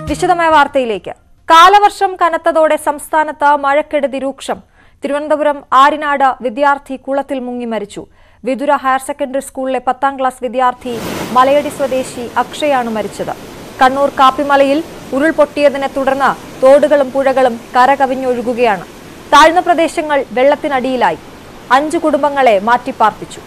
വിശദമായ വാർത്തയിലേക്ക്. കാലവർഷം കനത്തതോടെ സംസ്ഥാനത്ത് മഴക്കെടുതി രൂക്ഷം. തിരുവനന്തപുരം ആരിനാട് വിദ്യാർത്ഥി കുളത്തിൽ മുങ്ങി മരിച്ചു. വിതുര ഹയർ സെക്കൻഡറി സ്കൂളിലെ 10ാം ക്ലാസ് വിദ്യാർത്ഥി മലയടി സ്വദേശി അക്ഷയാണ് മരിച്ചത്. കണ്ണൂർ കാപ്പിമലയിൽ ഉരുൾപൊട്ടിയതിനെ തുടർന്ന് തോടുകളും പുഴകളും കരകവിഞ്ഞൊഴുകുകയാണ്. താഴ്ന്ന പ്രദേശങ്ങൾ വെള്ളത്തിനടിയിലായി. 5 കുടുംബങ്ങളെ മാറ്റിപ്പാർപ്പിച്ചു.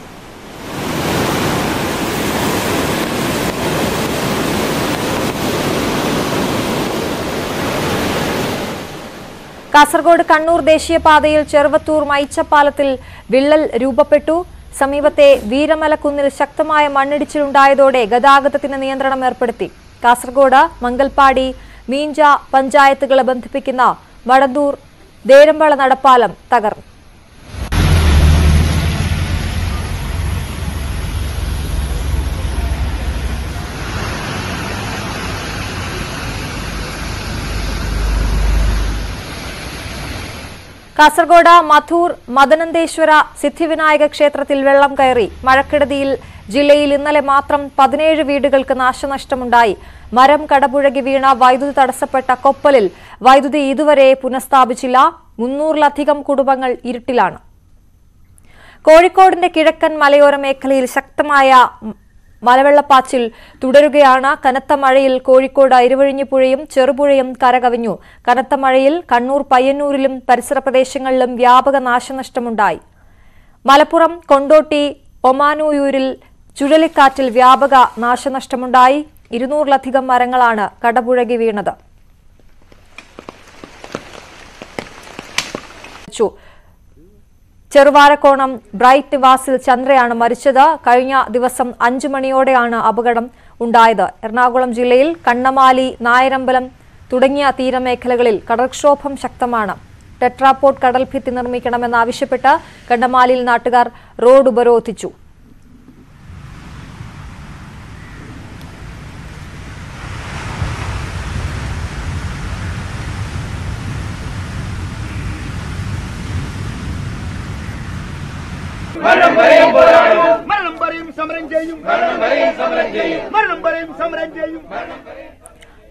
കാസർഗോഡ് കണ്ണൂർ ദേശീയപാതയിൽ ചെറുവത്തൂർ മൈച്ചപ്പാലത്തിൽ വിള്ളൽ രൂപപ്പെട്ടു. സമീപത്തെ വീരമലക്കുന്നിൽ ശക്തമായ മണ്ണിടിച്ചിലുണ്ടായതോടെ ഗതാഗതത്തിന് നിയന്ത്രണം ഏർപ്പെടുത്തി. കാസർഗോഡ് മംഗൽപാടി മീഞ്ച പഞ്ചായത്തുകളെ ബന്ധിപ്പിക്കുന്ന വടന്തൂർ ദേരമ്പള നടപ്പാലം തകർന്നു. കാസർഗോഡ് മധൂർ മദനന്തേശ്വര സിദ്ധിവിനായക ക്ഷേത്രത്തിൽ വെള്ളം കയറി. മഴക്കെടുതിയിൽ ജില്ലയിൽ ഇന്നലെ മാത്രം 17 വീടുകൾക്ക് നാശനഷ്ടമുണ്ടായി. മരം കടപുഴകി വീണ വൈദ്യുതി തടസ്സപ്പെട്ട കൊപ്പലിൽ വൈദ്യുതി ഇതുവരെ പുനഃസ്ഥാപിച്ചില്ല. 300-ലധികം കുടുംബങ്ങൾ ഇരുട്ടിലാണ്. കോഴിക്കോടിന്റെ കിഴക്കൻ മലയോര മേഖലയിൽ ശക്തമായ മലവെള്ളപ്പാച്ചിൽ തുടരുകയാണ്. കനത്ത മഴയിൽ കോഴിക്കോട് ഇരുവഴിഞ്ഞിപ്പുഴയും ചെറുപുഴയും കരകവിഞ്ഞു. കനത്ത മഴയിൽ കണ്ണൂർ പയ്യന്നൂരിലും പരിസര പ്രദേശങ്ങളിലും വ്യാപക നാശനഷ്ടമുണ്ടായി. മലപ്പുറം കൊണ്ടോട്ടി ഒമാനൂയൂരിൽ ചുഴലിക്കാറ്റിൽ വ്യാപക നാശനഷ്ടമുണ്ടായി. 200-ലധികം മരങ്ങളാണ് കടപുഴകി വീണത്. ചെറുവാരക്കോണം ബ്രൈറ്റ് നിവാസിൽ ചന്ദ്രയാണ് മരിച്ചത്. കഴിഞ്ഞ ദിവസം 5 മണിയോടെയാണ് അപകടം ഉണ്ടായത്. എറണാകുളം ജില്ലയിൽ കണ്ണമാലി, നായരമ്പലം തുടങ്ങിയ തീരമേഖലകളിൽ കടൽക്ഷോഭം ശക്തമാണ്. ടെട്രാപോഡ് കടൽഭിത്തി നിർമ്മിക്കണമെന്നാവശ്യപ്പെട്ട് കണ്ണമാലിയിൽ നാട്ടുകാർ റോഡ് ഉപരോധിച്ചു.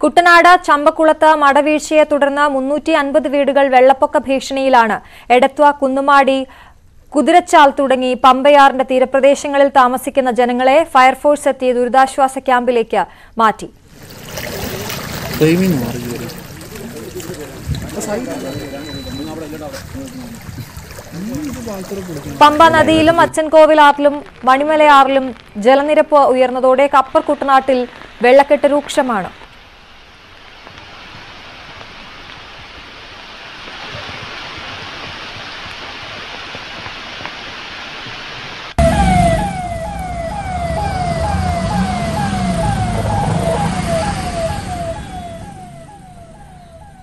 കുട്ടനാട് ചമ്പക്കുളത്ത് മടവീഴ്ചയെ തുടർന്ന് 350 വീടുകൾ വെള്ളപ്പൊക്ക ഭീഷണിയിലാണ്. എടത്വ, കുന്നുമാടി, കുതിരച്ചാൽ തുടങ്ങി പമ്പയാറിന്റെ തീരപ്രദേശങ്ങളിൽ താമസിക്കുന്ന ജനങ്ങളെ ഫയർഫോഴ്സ് എത്തി ദുരിതാശ്വാസ ക്യാമ്പിലേക്ക് മാറ്റി. പമ്പ നദിയിലും അച്ചൻകോവിലാറിലും മണിമലയാറിലും ജലനിരപ്പ് ഉയർന്നതോടെ കപ്പർ കുട്ടനാട്ടിൽ വെള്ളക്കെട്ട് രൂക്ഷമാണ്.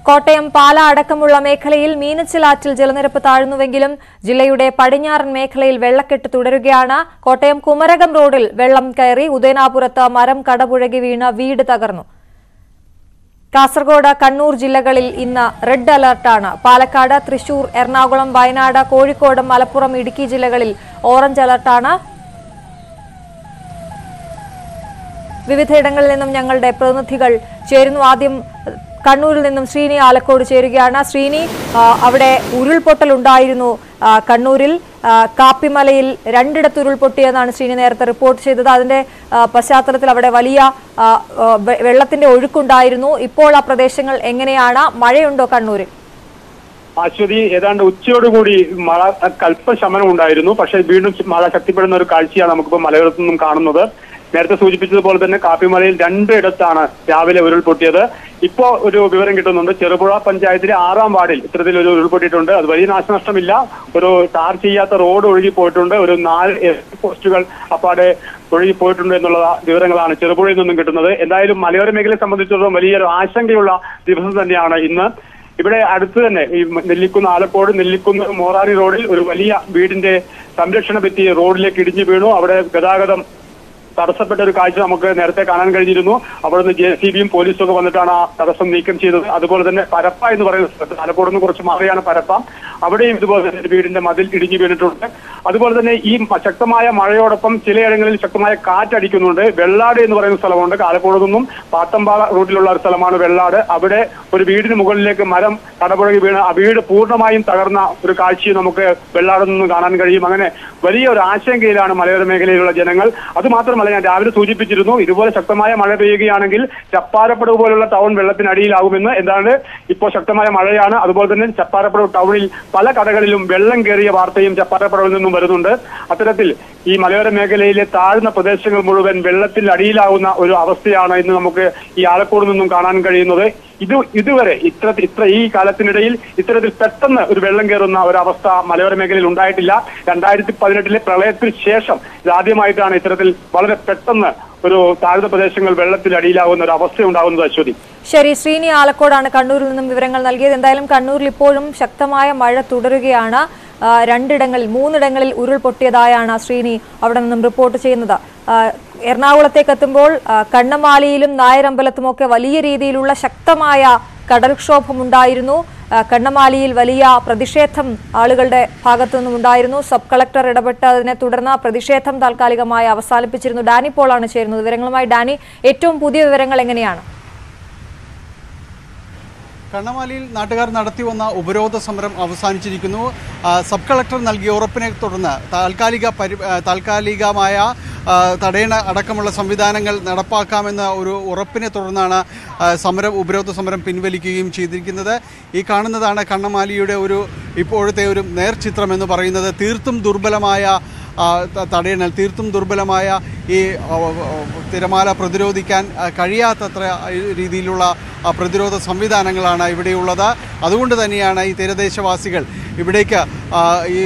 കോട്ടയം, പാല അടക്കമുള്ള മേഖലയിൽ മീനച്ചിലാറ്റിൽ ജലനിരപ്പ് താഴ്ന്നുവെങ്കിലും ജില്ലയുടെ പടിഞ്ഞാറൻ മേഖലയിൽ വെള്ളക്കെട്ട് തുടരുകയാണ്. കോട്ടയം കുമരകം റോഡിൽ വെള്ളം കയറി. ഉദയനാപുരത്ത് മരം കടപുഴകി വീണ് വീട് തകർന്നു. കാസർഗോഡ്, കണ്ണൂർ ജില്ലകളിൽ ഇന്ന് റെഡ് അലർട്ടാണ്. പാലക്കാട്, തൃശൂർ, എറണാകുളം, വയനാട്, കോഴിക്കോട്, മലപ്പുറം, ഇടുക്കി ജില്ലകളിൽ ഓറഞ്ച് അലർട്ടാണ്. വിവിധയിടങ്ങളിൽ നിന്നും ഞങ്ങളുടെ പ്രതിനിധികൾ ചേരുന്നു. ആദ്യം കണ്ണൂരിൽ നിന്നും ശ്രീനി ആലക്കോട് ചേരുകയാണ്. ശ്രീനി, അവിടെ ഉരുൾപൊട്ടൽ ഉണ്ടായിരുന്നു. കണ്ണൂരിൽ കാപ്പിമലയിൽ 2ഇടത്ത് ഉരുൾപൊട്ടിയെന്നാണ് ശ്രീനി നേരത്തെ റിപ്പോർട്ട് ചെയ്തത്. അതിന്റെ പശ്ചാത്തലത്തിൽ അവിടെ വലിയ വെള്ളത്തിന്റെ ഒഴുക്കുണ്ടായിരുന്നു. ഇപ്പോൾ ആ പ്രദേശങ്ങൾ എങ്ങനെയാണ്? മഴയുണ്ടോ കണ്ണൂരിൽ? അശ്വതി, ഏതാണ്ട് ഉച്ചയോടുകൂടി മഴ അല്പശമനം ഉണ്ടായിരുന്നു. പക്ഷേ വീണ്ടും മഴ ശക്തിപ്പെടുന്ന ഒരു കാഴ്ചയാണ് നമുക്കിപ്പോൾ മലയോരത്തു നിന്നും കാണുന്നത്. നേരത്തെ സൂചിപ്പിച്ചതുപോലെ തന്നെ കാപ്പിമലയിൽ 2ഇടത്താണ് രാവിലെ ഉരുൾപൊട്ടിയത്. ഇപ്പോ ഒരു വിവരം കിട്ടുന്നുണ്ട്. ചെറുപുഴ പഞ്ചായത്തിലെ 6ാം വാർഡിൽ ഇത്തരത്തിലൊരു ഉരുൾപൊട്ടിയിട്ടുണ്ട്. അത് വലിയ നാശനഷ്ടമില്ല. ഒരു ടാർ ചെയ്യാത്ത റോഡ് ഒഴുകി പോയിട്ടുണ്ട്. ഒരു 4 പോസ്റ്റുകൾ അപ്പാടെ ഒഴുകി പോയിട്ടുണ്ട് എന്നുള്ള വിവരങ്ങളാണ് ചെറുപുഴയിൽ നിന്നും കിട്ടുന്നത്. എന്തായാലും മലയോര മേഖലയെ സംബന്ധിച്ചിടത്തോളം വലിയൊരു ആശങ്കയുള്ള ദിവസം തന്നെയാണ് ഇന്ന്. ഇവിടെ അടുത്ത് തന്നെ ഈ നെല്ലിക്കുന്ന്, ആലക്കോട് നെല്ലിക്കുന്ന് മോറാരി റോഡിൽ ഒരു വലിയ വീടിന്റെ സംരക്ഷണ ഭിത്തി റോഡിലേക്ക് ഇടിഞ്ഞു വീണു. അവിടെ ഗതാഗതം തടസ്സപ്പെട്ട ഒരു കാഴ്ച നമുക്ക് നേരത്തെ കാണാൻ കഴിഞ്ഞിരുന്നു. അവിടുന്ന് JCBയും പോലീസും ഒക്കെ വന്നിട്ടാണ് ആ തടസ്സം നീക്കം ചെയ്തത്. അതുപോലെ തന്നെ പരപ്പ എന്ന് പറയുന്ന സ്ഥലത്ത്, ആലക്കോട് നിന്ന് കുറച്ച് മാറിയാണ് പരപ്പ, അവിടെയും ഇതുപോലെ തന്നെ വീടിന്റെ മതിൽ ഇടിഞ്ഞു വീണിട്ടുണ്ട്. അതുപോലെ തന്നെ ഈ ശക്തമായ മഴയോടൊപ്പം ചിലയിടങ്ങളിൽ ശക്തമായ കാറ്റടിക്കുന്നുണ്ട്. വെള്ളാട് എന്ന് പറയുന്ന സ്ഥലമുണ്ട്. ആലക്കോട് നിന്നും പാത്തമ്പാറ റൂട്ടിലുള്ള ഒരു സ്ഥലമാണ് വെള്ളാട്. അവിടെ ഒരു വീടിന് മുകളിലേക്ക് മരം കടപുഴകി വീണ് ആ വീട് പൂർണ്ണമായും തകർന്ന ഒരു കാഴ്ചയും നമുക്ക് വെള്ളാട് നിന്ന് കാണാൻ കഴിയും. അങ്ങനെ വലിയ ഒരു ആശങ്കയിലാണ് മലയോര മേഖലയിലുള്ള ജനങ്ങൾ. അതുമാത്രമല്ല, ഞാൻ രാവിലെ സൂചിപ്പിച്ചിരുന്നു, ഇതുപോലെ ശക്തമായ മഴ പെയ്യുകയാണെങ്കിൽ ചപ്പാരപ്പടവ് പോലുള്ള ടൗൺ വെള്ളത്തിനടിയിലാകുമെന്ന്. എന്താണ്, ഇപ്പോൾ ശക്തമായ മഴയാണ്. അതുപോലെ തന്നെ ചപ്പാരപ്പടവ് ടൗണിൽ പല കടകളിലും വെള്ളം കയറിയ വാർത്തയും ചപ്പാരപ്പടവിൽ നിന്നും വരുന്നുണ്ട്. അത്തരത്തിൽ ഈ മലയോര മേഖലയിലെ താഴ്ന്ന പ്രദേശങ്ങൾ മുഴുവൻ വെള്ളത്തിൽ അടിയിലാവുന്ന ഒരു അവസ്ഥയാണ് ഇന്ന് നമുക്ക് ഈ ആലക്കോട് നിന്നും കാണാൻ കഴിയുന്നത്. ഇതുവരെ ഈ കാലത്തിനിടയിൽ ഇത്തരത്തിൽ പെട്ടെന്ന് ഒരു വെള്ളം കയറുന്ന ഒരവസ്ഥ മലയോര മേഖലയിൽ ഉണ്ടായിട്ടില്ല. 2018 പ്രളയത്തിന് ശേഷം ഇതാദ്യമായിട്ടാണ് ഇത്തരത്തിൽ വളരെ പെട്ടെന്ന് ഒരു താഴ്ന്ന പ്രദേശങ്ങൾ വെള്ളത്തിൽ അടിയിലാവുന്ന ഒരു അവസ്ഥ ഉണ്ടാകുന്നത്. അശ്വതി. ശരി, ശ്രീനി ആലക്കോടാണ് കണ്ണൂരിൽ നിന്നും വിവരങ്ങൾ നൽകിയത്. എന്തായാലും കണ്ണൂരിൽ ഇപ്പോഴും ശക്തമായ മഴ തുടരുകയാണ്. 3ഇടങ്ങളിൽ ഉരുൾപൊട്ടിയതായാണ് ശ്രീനി അവിടെ നിന്നും റിപ്പോർട്ട് ചെയ്യുന്നത്. എറണാകുളത്തേക്ക് എത്തുമ്പോൾ കണ്ണമാലിയിലും നായരമ്പലത്തുമൊക്കെ വലിയ രീതിയിലുള്ള ശക്തമായ കടൽക്ഷോഭമുണ്ടായിരുന്നു. കണ്ണമാലിയിൽ വലിയ പ്രതിഷേധം ആളുകളുടെ ഭാഗത്തുനിന്നും ഉണ്ടായിരുന്നു. സബ് കളക്ടർ ഇടപെട്ടതിനെ തുടർന്ന് പ്രതിഷേധം താൽക്കാലികമായി അവസാനിപ്പിച്ചിരുന്നു. ഡാനി പോളാണ് ചേരുന്നത് വിവരങ്ങളുമായി. ഡാനി, ഏറ്റവും പുതിയ വിവരങ്ങൾ എങ്ങനെയാണ്? കണ്ണമാലിയിൽ നാട്ടുകാർ നടത്തിവന്ന ഉപരോധ സമരം അവസാനിച്ചിരിക്കുന്നു. സബ് കളക്ടർ നൽകിയ ഉറപ്പിനെ തുടർന്ന് താൽക്കാലികമായ തടയണ അടക്കമുള്ള സംവിധാനങ്ങൾ നടപ്പാക്കാമെന്ന ഒരു ഉറപ്പിനെ തുടർന്നാണ് ഉപരോധ സമരം പിൻവലിക്കുകയും ചെയ്തിരിക്കുന്നത്. ഈ കാണുന്നതാണ് കണ്ണമാലിയുടെ ഇപ്പോഴത്തെ ഒരു നേർചിത്രം എന്ന് പറയുന്നത്. തീർത്തും ദുർബലമായ ഈ തിരമാല പ്രതിരോധിക്കാൻ കഴിയാത്തത്ര രീതിയിലുള്ള പ്രതിരോധ സംവിധാനങ്ങളാണ് ഇവിടെയുള്ളത്. അതുകൊണ്ട് തന്നെയാണ് ഈ തീരദേശവാസികൾ ഇവിടേക്ക് ഈ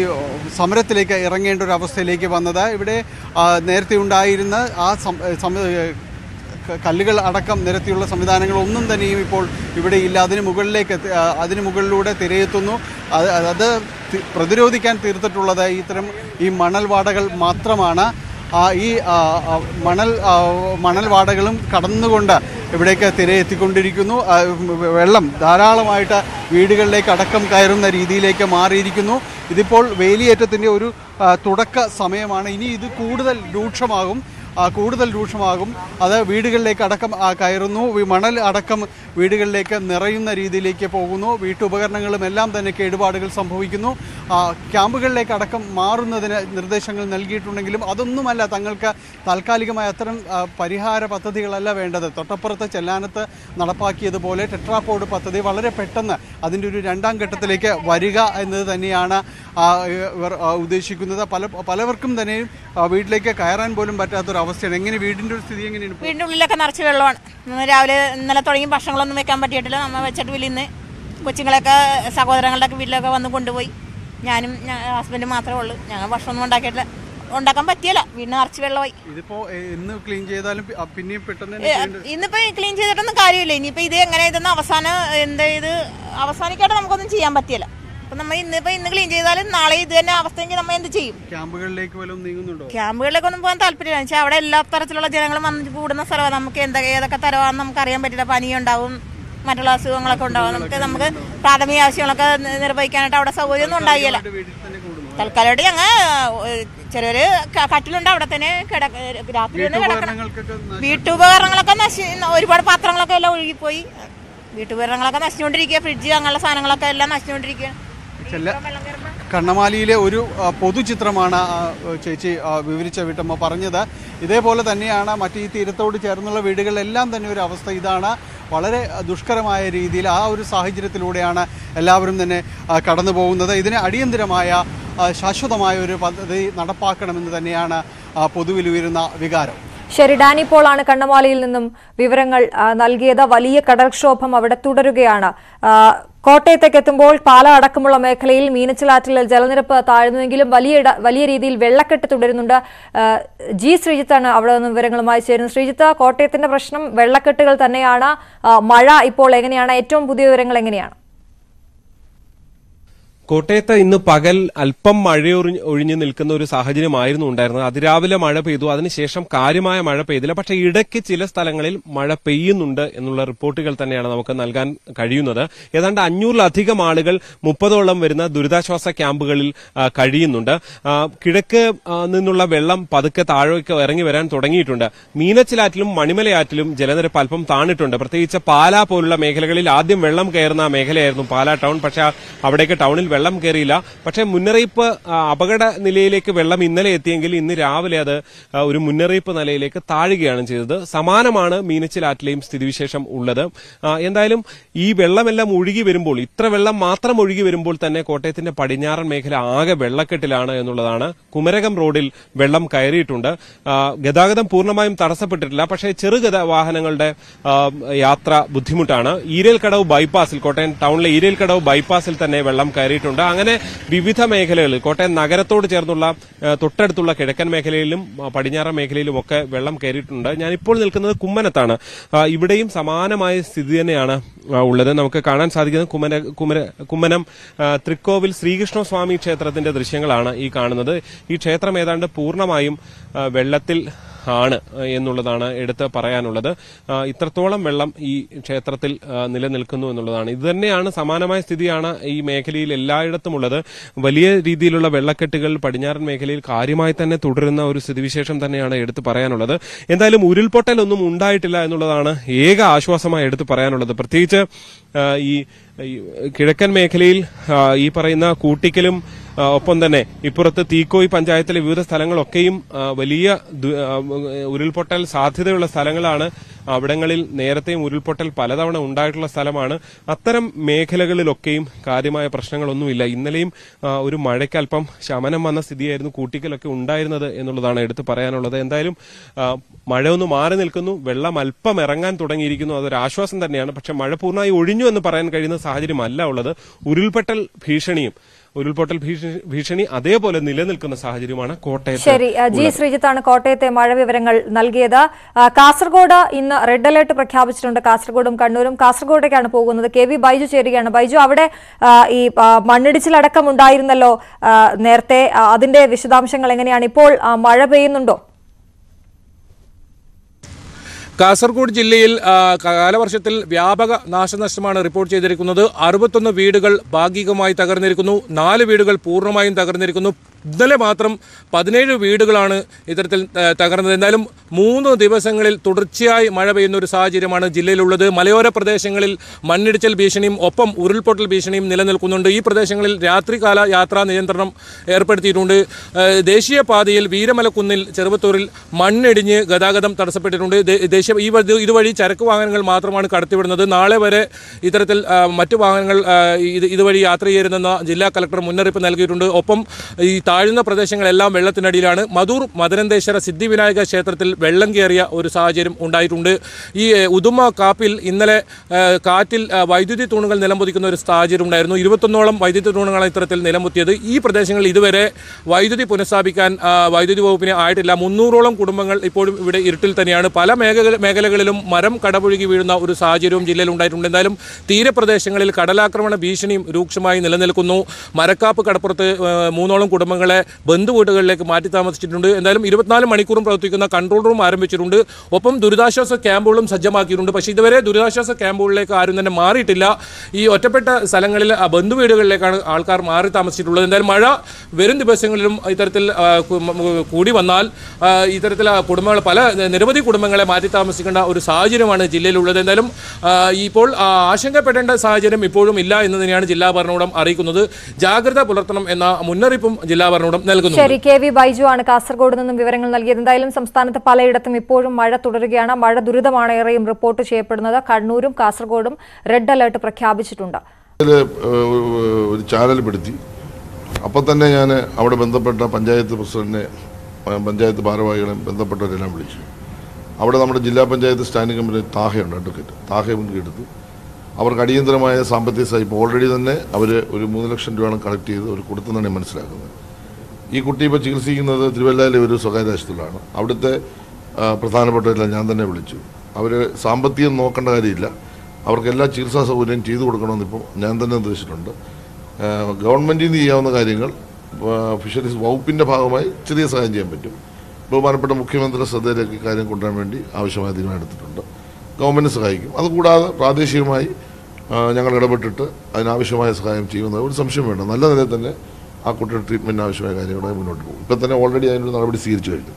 സമരത്തിലേക്ക് ഇറങ്ങേണ്ട ഒരു അവസ്ഥയിലേക്ക് വന്നത്. ഇവിടെ നേരത്തെ ഉണ്ടായിരുന്ന കല്ലുകൾ അടക്കം നിരത്തിയുള്ള സംവിധാനങ്ങളൊന്നും തന്നെയും ഇപ്പോൾ ഇവിടെയില്ല. അതിന് മുകളിലൂടെ തിരയെത്തുന്നു. അത് പ്രതിരോധിക്കാൻ തീർത്തിട്ടുള്ളത് ഈ മണൽവാടകൾ മാത്രമാണ്. ഈ മണൽവാടകളും കടന്നുകൊണ്ട് ഇവിടേക്ക് തിരയെത്തിക്കൊണ്ടിരിക്കുന്നു. വെള്ളം ധാരാളമായിട്ട് വീടുകളിലേക്ക് അടക്കം കയറുന്ന രീതിയിലേക്ക് മാറിയിരിക്കുന്നു. ഇതിപ്പോൾ വേലിയേറ്റത്തിൻ്റെ ഒരു തുടക്ക സമയമാണ്. ഇനി ഇത് കൂടുതൽ രൂക്ഷമാകും. അത് വീടുകളിലേക്ക് അടക്കം കയറുന്നു. മണൽ അടക്കം വീടുകളിലേക്ക് നിറയുന്ന രീതിയിലേക്ക് പോകുന്നു. വീട്ടുപകരണങ്ങളും എല്ലാം തന്നെ കേടുപാടുകൾ സംഭവിക്കുന്നു. ക്യാമ്പുകളിലേക്ക് അടക്കം മാറുന്നതിന് നിർദ്ദേശങ്ങൾ നൽകിയിട്ടുണ്ടെങ്കിലും അതൊന്നുമല്ല തങ്ങൾക്ക് താൽക്കാലികമായ അത്തരം പരിഹാര പദ്ധതികളല്ല വേണ്ടത്. തൊട്ടപ്പുറത്ത് ചെല്ലാനത്ത് നടപ്പാക്കിയതുപോലെ ടെട്രാപോഡ് പദ്ധതി വളരെ പെട്ടെന്ന് അതിൻ്റെ ഒരു 2ാം ഘട്ടത്തിലേക്ക് വരിക എന്നത് തന്നെയാണ് ഇവർ ഉദ്ദേശിക്കുന്നത്. പലവർക്കും തന്നെ വീട്ടിലേക്ക് കയറാൻ പോലും പറ്റാത്തൊരു അവസ്ഥയാണ്. എങ്ങനെ വീടിൻ്റെ ഒരു സ്ഥിതി എങ്ങനെയാണ്? വീടിൻ്റെ ഉള്ളിലൊക്കെ നിറച്ച് വെള്ളമാണ്. രാവിലെ ഇന്നലെ തുടങ്ങി ഭക്ഷണങ്ങളൊന്നും വെക്കാൻ പറ്റിയിട്ടില്ല. നമ്മൾ വെച്ചിട്ട് വീട്ടിൽ കൊച്ചുങ്ങളൊക്കെ സഹോദരങ്ങളുടെ ഒക്കെ വീട്ടിലൊക്കെ വന്ന് കൊണ്ടുപോയി. ഞാനും ഹസ്ബൻഡും മാത്രമേ ഉള്ളൂ. ഞങ്ങൾ ഭക്ഷണമൊന്നും ഉണ്ടാക്കാൻ പറ്റിയല്ല. വീടിന് നിറച്ച് വെള്ളമായി. ഇതിപ്പോ ഇന്ന് ക്ലീൻ ചെയ്താലും പിന്നെയും പെട്ടെന്ന് ഇന്നിപ്പോ ക്ലീൻ ചെയ്തിട്ടൊന്നും കാര്യമില്ല. ഇനിയിപ്പോ ഇത് എങ്ങനെ ഇതെന്ന് അവസാനിക്കാതെ നമുക്കൊന്നും ചെയ്യാൻ പറ്റിയല്ല. അപ്പൊ നമ്മൾ ഇന്ന് ക്ലീൻ ചെയ്താലും നാളെ ഇത് തന്നെ അവസ്ഥയെങ്കിൽ നമ്മൾ എന്ത് ചെയ്യും? ക്യാമ്പുകളിലേക്കൊന്നും പോകാൻ താല്പര്യമില്ല. വെച്ചാൽ അവിടെ എല്ലാ തരത്തിലുള്ള ജനങ്ങളും വന്ന് കൂടുന്ന സ്ഥലമാണ്. നമുക്ക് ഏതൊക്കെ തരവാണെന്ന് നമുക്ക് അറിയാൻ പറ്റില്ല. പനിയുണ്ടാവും, മറ്റുള്ള അസുഖങ്ങളൊക്കെ ഉണ്ടാവും. നമുക്ക് പ്രാഥമിക ആവശ്യങ്ങളൊക്കെ നിർവഹിക്കാനായിട്ട് അവിടെ സൗകര്യമൊന്നും ഉണ്ടായില്ല. തൽക്കാലമായിട്ട് ഞങ്ങൾ ചെറിയൊരു കട്ടിലുണ്ട്, അവിടെ തന്നെ രാത്രി കിടക്കണം. വീട്ടുപകരണങ്ങളൊക്കെ ഒരുപാട് പാത്രങ്ങളൊക്കെ എല്ലാം ഒഴുകിപ്പോയി. വീട്ടുപകരണങ്ങളൊക്കെ നശിച്ചുകൊണ്ടിരിക്കുക. ഫ്രിഡ്ജ് അങ്ങനെയുള്ള സാധനങ്ങളൊക്കെ എല്ലാം നശിച്ചുകൊണ്ടിരിക്കുക. കണ്ണമാലിയിലെ ഒരു പൊതുചിത്രമാണ് ചേച്ചി വിവരിച്ച വീട്ടമ്മ പറഞ്ഞത്. ഇതേപോലെ തന്നെയാണ് ഈ തീരത്തോട് ചേർന്നുള്ള വീടുകളിലെല്ലാം തന്നെ ഒരു അവസ്ഥ ഇതാണ്. വളരെ ദുഷ്കരമായ രീതിയിൽ ആ ഒരു സാഹചര്യത്തിലൂടെയാണ് എല്ലാവരും തന്നെ കടന്നു പോകുന്നത്. ഇതിന് അടിയന്തരമായ ശാശ്വതമായ ഒരു പദ്ധതി നടപ്പാക്കണമെന്ന് തന്നെയാണ് പൊതുവിൽ ഉയരുന്ന വികാരം. ശരി, ഡാനി പോളാണ് കണ്ണമാലിയിൽ നിന്നും വിവരങ്ങൾ നൽകിയത്. വലിയ കടൽക്ഷോഭം അവിടെ തുടരുകയാണ്. കോട്ടയത്തേക്ക് എത്തുമ്പോൾ പാല അടക്കമുള്ള മേഖലയിൽ മീനച്ചിലാറ്റിൽ ജലനിരപ്പ് താഴ്ന്നുവെങ്കിലും വലിയ രീതിയിൽ വെള്ളക്കെട്ട് തുടരുന്നുണ്ട്. ശ്രീജിത്താണ് അവിടെ നിന്ന് വിവരങ്ങളുമായി ചേരുന്നത്. ശ്രീജിത്ത്, കോട്ടയത്തിന്റെ പ്രശ്നം വെള്ളക്കെട്ടുകൾ തന്നെയാണ്. മഴ ഇപ്പോൾ എങ്ങനെയാണ്? ഏറ്റവും പുതിയ വിവരങ്ങൾ എങ്ങനെയാണ്? കോട്ടയത്ത് ഇന്ന് പകൽ അല്പം മഴയൊഴിഞ്ഞു നിൽക്കുന്ന ഒരു സാഹചര്യമായിരുന്നു ഉണ്ടായിരുന്നത്. അതിരാവിലെ മഴ പെയ്തു, അതിനുശേഷം കാര്യമായ മഴ പെയ്തില്ല. പക്ഷേ ഇടയ്ക്ക് ചില സ്ഥലങ്ങളിൽ മഴ പെയ്യുന്നുണ്ട് എന്നുള്ള റിപ്പോർട്ടുകൾ തന്നെയാണ് നമുക്ക് നൽകാൻ കഴിയുന്നത്. ഏതാണ്ട് 500-ലധികം ആളുകൾ 30ഓളം വരുന്ന ദുരിതാശ്വാസ ക്യാമ്പുകളിൽ കഴിയുന്നുണ്ട്. കിഴക്ക് നിന്നുള്ള വെള്ളം പതുക്കെ താഴേക്ക് ഇറങ്ങി വരാൻ തുടങ്ങിയിട്ടുണ്ട്. മീനച്ചിലാറ്റിലും മണിമലയാറ്റിലും ജലനിരപ്പ് അല്പം താണിട്ടുണ്ട്. പ്രത്യേകിച്ച് പാലാ പോലുള്ള മേഖലകളിൽ ആദ്യം വെള്ളം കയറുന്ന മേഖലയായിരുന്നു പാലാ ടൗൺ. പക്ഷേ അവിടേക്ക് ടൗണിൽ വെള്ളം കയറിയില്ല. പക്ഷേ മുന്നറിയിപ്പ് അപകട നിലയിലേക്ക് വെള്ളം ഇന്നലെ എത്തിയെങ്കിൽ ഇന്ന് രാവിലെ അത് ഒരു മുന്നറിയിപ്പ് നിലയിലേക്ക് താഴുകയാണ് ചെയ്തത്. സമാനമാണ് മീനച്ചിലാറ്റിലെയും സ്ഥിതിവിശേഷം ഉള്ളത്. എന്തായാലും ഈ വെള്ളമെല്ലാം ഒഴുകി വരുമ്പോൾ, ഇത്ര വെള്ളം മാത്രം ഒഴുകി വരുമ്പോൾ തന്നെ കോട്ടയത്തിന്റെ പടിഞ്ഞാറൻ മേഖല ആകെ വെള്ളക്കെട്ടിലാണ് എന്നുള്ളതാണ്. കുമരകം റോഡിൽ വെള്ളം കയറിയിട്ടുണ്ട്. ഗതാഗതം പൂർണ്ണമായും തടസ്സപ്പെട്ടിട്ടില്ല. പക്ഷേ ചെറുഗത വാഹനങ്ങളുടെ യാത്ര ബുദ്ധിമുട്ടാണ്. ഈരേൽക്കടവ് ബൈപ്പാസിൽ, കോട്ടയം ടൗണിലെ ഈരേൽക്കടവ് ബൈപ്പാസിൽ തന്നെ വെള്ളം കയറിയിട്ടുണ്ട്. അങ്ങനെ വിവിധ മേഖലകളിൽ കോട്ടയം നഗരത്തോട് ചേർന്നുള്ള തൊട്ടടുത്തുള്ള കിഴക്കൻ മേഖലയിലും പടിഞ്ഞാറൻ മേഖലയിലും ഒക്കെ വെള്ളം കയറിയിട്ടുണ്ട്. ഞാനിപ്പോൾ നിൽക്കുന്നത് കുമ്മനത്താണ്. ഇവിടെയും സമാനമായ സ്ഥിതി തന്നെയാണ് ഉള്ളത്. നമുക്ക് കാണാൻ സാധിക്കുന്നത് കുമ്മനം തൃക്കോവിൽ ശ്രീകൃഷ്ണസ്വാമി ക്ഷേത്രത്തിന്റെ ദൃശ്യങ്ങളാണ് ഈ കാണുന്നത്. ഈ ക്ഷേത്രം ഏതാണ്ട് പൂർണ്ണമായും വെള്ളത്തിൽ ആണ് എന്നുള്ളതാണ് എടുത്ത് പറയാനുള്ളത്. ഇത്രത്തോളം വെള്ളം ഈ ക്ഷേത്രത്തിൽ നിലനിൽക്കുന്നു എന്നുള്ളതാണ്. ഇതുതന്നെയാണ് സമാനമായ സ്ഥിതിയാണ് ഈ മേഖലയിൽ എല്ലായിടത്തും ഉള്ളത്. വലിയ രീതിയിലുള്ള വെള്ളക്കെട്ടുകൾ പടിഞ്ഞാറൻ മേഖലയിൽ കാര്യമായി തന്നെ തുടരുന്ന ഒരു സ്ഥിതിവിശേഷം തന്നെയാണ് എടുത്ത് പറയാനുള്ളത്. എന്തായാലും ഉരുൾപൊട്ടലൊന്നും ഉണ്ടായിട്ടില്ല എന്നുള്ളതാണ് ഏക ആശ്വാസമായി എടുത്ത് പറയാനുള്ളത്. പ്രത്യേകിച്ച് ഈ കിഴക്കൻ മേഖലയിൽ ഈ പറയുന്ന കൂട്ടിക്കലും ഒപ്പം തന്നെ ഇപ്പുറത്ത് തീക്കോയി പഞ്ചായത്തിലെ വിവിധ സ്ഥലങ്ങളൊക്കെയും വലിയ ഉരുൾപൊട്ടൽ സാധ്യതയുള്ള സ്ഥലങ്ങളാണ്. അവിടങ്ങളിൽ നേരത്തെയും ഉരുൾപൊട്ടൽ പലതവണ ഉണ്ടായിട്ടുള്ള സ്ഥലമാണ്. അത്തരം മേഖലകളിലൊക്കെയും കാര്യമായ പ്രശ്നങ്ങളൊന്നുമില്ല. ഇന്നലെയും ഒരു മഴയ്ക്ക് അല്പം ശമനം വന്ന സ്ഥിതിയായിരുന്നു കൂട്ടിക്കലൊക്കെ ഉണ്ടായിരുന്നത് എന്നുള്ളതാണ് എടുത്തു പറയാനുള്ളത്. എന്തായാലും മഴ ഒന്ന് മാറി നിൽക്കുന്നു, വെള്ളം അല്പം ഇറങ്ങാൻ തുടങ്ങിയിരിക്കുന്നു. അതൊരു ആശ്വാസം തന്നെയാണ്. പക്ഷെ മഴ പൂർണ്ണമായി ഒഴിഞ്ഞു എന്ന് പറയാൻ കഴിയുന്ന സാഹചര്യമല്ല ഉള്ളത്. ഉരുൾപൊട്ടൽ ഭീഷണി അതേപോലെ നിലനിൽക്കുന്ന സാഹചര്യമാണ് കോട്ടയത്ത്. ശരി, ജി ശ്രീജിത്താണ് കോട്ടയത്തെ മഴ വിവരങ്ങൾ നൽകിയത്. കാസർഗോഡ് ഇന്ന് റെഡ് അലർട്ട് പ്രഖ്യാപിച്ചിട്ടുണ്ട്. കാസർഗോഡും കണ്ണൂരും. കാസർഗോഡേക്കാണ് പോകുന്നത്. KV ബൈജു ചേരുകയാണ്. ബൈജു, അവിടെ ഈ മണ്ണിടിച്ചിലടക്കം ഉണ്ടായിരുന്നല്ലോ നേരത്തെ, അതിന്റെ വിശദാംശങ്ങൾ എങ്ങനെയാണ്? ഇപ്പോൾ മഴ പെയ്യുന്നുണ്ടോ? കാസർഗോഡ് ജില്ലയിൽ കാലവർഷത്തിൽ വ്യാപക നാശനഷ്ടമാണ് റിപ്പോർട്ട് ചെയ്തിരിക്കുന്നത്. 61 വീടുകൾ ഭാഗികമായി തകർന്നിരിക്കുന്നു. 4 വീടുകൾ പൂർണ്ണമായും തകർന്നിരിക്കുന്നു. ഇന്നലെ മാത്രം 17 വീടുകളാണ് ഇത്തരത്തിൽ തകർന്നത്. എന്തായാലും 3 ദിവസങ്ങളിൽ തുടർച്ചയായി മഴ പെയ്യുന്ന ഒരു സാഹചര്യമാണ് ജില്ലയിലുള്ളത്. മലയോര പ്രദേശങ്ങളിൽ മണ്ണിടിച്ചൽ ഭീഷണിയും ഒപ്പം ഉരുൾപൊട്ടൽ ഭീഷണിയും നിലനിൽക്കുന്നുണ്ട്. ഈ പ്രദേശങ്ങളിൽ രാത്രികാല യാത്രാ നിയന്ത്രണം ഏർപ്പെടുത്തിയിട്ടുണ്ട്. ദേശീയപാതയിൽ വീരമലക്കുന്നിൽ ചെറുവത്തൂരിൽ മണ്ണിടിഞ്ഞ് ഗതാഗതം തടസ്സപ്പെട്ടിട്ടുണ്ട്. ഇതുവഴി ചരക്ക് വാഹനങ്ങൾ മാത്രമാണ് കടത്തിവിടുന്നത്. നാളെ വരെ ഇത്തരത്തിൽ മറ്റു വാഹനങ്ങൾ ഇതുവഴി യാത്ര ചെയ്യരുതെന്ന ജില്ലാ കളക്ടർ മുന്നറിയിപ്പ് നൽകിയിട്ടുണ്ട്. ഒപ്പം ഈ താഴ്ന്ന പ്രദേശങ്ങളെല്ലാം വെള്ളത്തിനടിയിലാണ്. മധൂർ മദനന്തേശ്വര സിദ്ധിവിനായക ക്ഷേത്രത്തിൽ വെള്ളം കയറിയ ഒരു സാഹചര്യം ഉണ്ടായിട്ടുണ്ട്. ഈ ഉദുമ കാപ്പിൽ ഇന്നലെ കാറ്റിൽ വൈദ്യുതി തൂണുകൾ നിലംപൊതിക്കുന്ന ഒരു സാഹചര്യം ഉണ്ടായിരുന്നു. 21ഓളം വൈദ്യുതി തൂണുകളാണ് ഇത്തരത്തിൽ നിലംപൊത്തിയത്. ഈ പ്രദേശങ്ങളിൽ ഇതുവരെ വൈദ്യുതി പുനഃസ്ഥാപിക്കാൻ വൈദ്യുതി വകുപ്പിന് ആയിട്ടില്ല. 300ഓളം കുടുംബങ്ങൾ ഇപ്പോഴും ഇവിടെ ഇരുട്ടിൽ തന്നെയാണ്. പല മേഖലകളിലും മരം കടപുഴകി വീഴുന്ന ഒരു സാഹചര്യവും ജില്ലയിൽ ഉണ്ടായിട്ടുണ്ട്. എന്തായാലും തീരപ്രദേശങ്ങളിൽ കടലാക്രമണ ഭീഷണിയും രൂക്ഷമായി നിലനിൽക്കുന്നു. മരക്കാപ്പ് കടപ്പുറത്ത് 3ഓളം കുടുംബങ്ങളെ ബന്ധുവീടുകളിലേക്ക് മാറ്റി താമസിച്ചിട്ടുണ്ട്. എന്തായാലും 24 മണിക്കൂറും പ്രവർത്തിക്കുന്ന കൺട്രോൾ റൂം ആരംഭിച്ചിട്ടുണ്ട്. ഒപ്പം ദുരിതാശ്വാസ ക്യാമ്പുകളും സജ്ജമാക്കിയിട്ടുണ്ട്. പക്ഷേ ഇതുവരെ ദുരിതാശ്വാസ ക്യാമ്പുകളിലേക്ക് ആരും തന്നെ മാറിയിട്ടില്ല. ഈ ഒറ്റപ്പെട്ട സ്ഥലങ്ങളിൽ ബന്ധുവീടുകളിലേക്കാണ് ആൾക്കാർ മാറി താമസിച്ചിട്ടുള്ളത്. എന്തായാലും മഴ വരും ദിവസങ്ങളിലും ഇത്തരത്തിൽ കൂടി വന്നാൽ ഇത്തരത്തിൽ കുടുംബങ്ങൾ നിരവധി കുടുംബങ്ങളെ മാറ്റി താമസിക്കേണ്ട ഒരു സാഹചര്യമാണ് ജില്ലയിലുള്ളത്. എന്തായാലും ഇപ്പോൾ ആശങ്കപ്പെടേണ്ട സാഹചര്യം ഇപ്പോഴും ഇല്ല എന്ന് തന്നെയാണ് ജില്ലാ ഭരണകൂടം അറിയിക്കുന്നത്. ജാഗ്രത പുലർത്തണം എന്ന മുന്നറിയിപ്പും ജില്ലാ ഭരണകൂടം നൽകുന്നു. ശരി, KV ബൈജു ആണ് കാസർഗോഡ് നിന്നും വിവരങ്ങൾ നൽകിയത്. എന്തായാലും സംസ്ഥാനത്ത് പലയിടത്തും ഇപ്പോഴും മഴ തുടരുകയാണ്. മഴ ദുരിതമാണ് ഏറെയും റിപ്പോർട്ട് ചെയ്യപ്പെടുന്നത്. കണ്ണൂരും കാസർഗോഡും റെഡ് അലർട്ട് പ്രഖ്യാപിച്ചിട്ടുണ്ട്. ഒരു ചാനൽപ്പെടുത്തി അപ്പം തന്നെ ഞാൻ അവിടെ ബന്ധപ്പെട്ട പഞ്ചായത്ത് പ്രസിഡന്റിനെ, പഞ്ചായത്ത് ഭാരവാഹികളെ ബന്ധപ്പെട്ടവരെല്ലാം വിളിച്ചു. അവിടെ നമ്മുടെ ജില്ലാ പഞ്ചായത്ത് സ്റ്റാൻഡിംഗ് കമ്മിറ്റി താഹയുണ്ട്, അഡ്വക്കേറ്റ് താഹയെ മുൻകെടുത്തു. അവർക്ക് അടിയന്തരമായ സാമ്പത്തിക സഹായം ഇപ്പോൾ ഓൾറെഡി തന്നെ അവർ ഒരു 3 ലക്ഷം രൂപയാണ് കളക്ട് ചെയ്ത് അവർ കൊടുത്തെന്നാണ് മനസ്സിലാക്കുന്നത്. ഈ കുട്ടി ഇപ്പോൾ ചികിത്സിക്കുന്നത് തിരുവല്ലയിലെ ഒരു സ്വകാര്യ ആശുപത്രിയിലാണ്. അവിടുത്തെ പ്രധാനപ്പെട്ടവരെല്ലാം ഞാൻ തന്നെ വിളിച്ചു. അവർ സാമ്പത്തികം നോക്കേണ്ട കാര്യമില്ല, അവർക്ക് എല്ലാ ചികിത്സാ സൗകര്യം ചെയ്തു കൊടുക്കണമെന്നിപ്പോൾ ഞാൻ തന്നെ നിർദ്ദേശിച്ചിട്ടുണ്ട്. ഗവൺമെൻറ്റിൽ നിന്ന് ചെയ്യാവുന്ന കാര്യങ്ങൾ ഫിഷറീസ് വകുപ്പിൻ്റെ ഭാഗമായി ചെറിയ സഹായം ചെയ്യാൻ പറ്റും. ബഹുമാനപ്പെട്ട മുഖ്യമന്ത്രിയുടെ ശ്രദ്ധയിലേക്ക് കാര്യം കൊണ്ടുവരാൻ വേണ്ടി ആവശ്യമായ തീരുമാനം എടുത്തിട്ടുണ്ട്. ഗവൺമെൻറ് സഹായിക്കും. അതുകൂടാതെ പ്രാദേശികമായി ഞങ്ങൾ ഇടപെട്ടിട്ട് അതിനാവശ്യമായ സഹായം ചെയ്യുന്നത് ഒരു സംശയം വേണ്ട. നല്ല നിലയിൽ തന്നെ ആ കുട്ടിയുടെ ട്രീറ്റ്മെൻറ്റിന് ആവശ്യമായ കാര്യങ്ങളുമായി മുന്നോട്ട് പോകും. ഇപ്പം തന്നെ ഓൾറെഡി അതിനൊരു നടപടി സ്വീകരിച്ചു കഴിഞ്ഞു.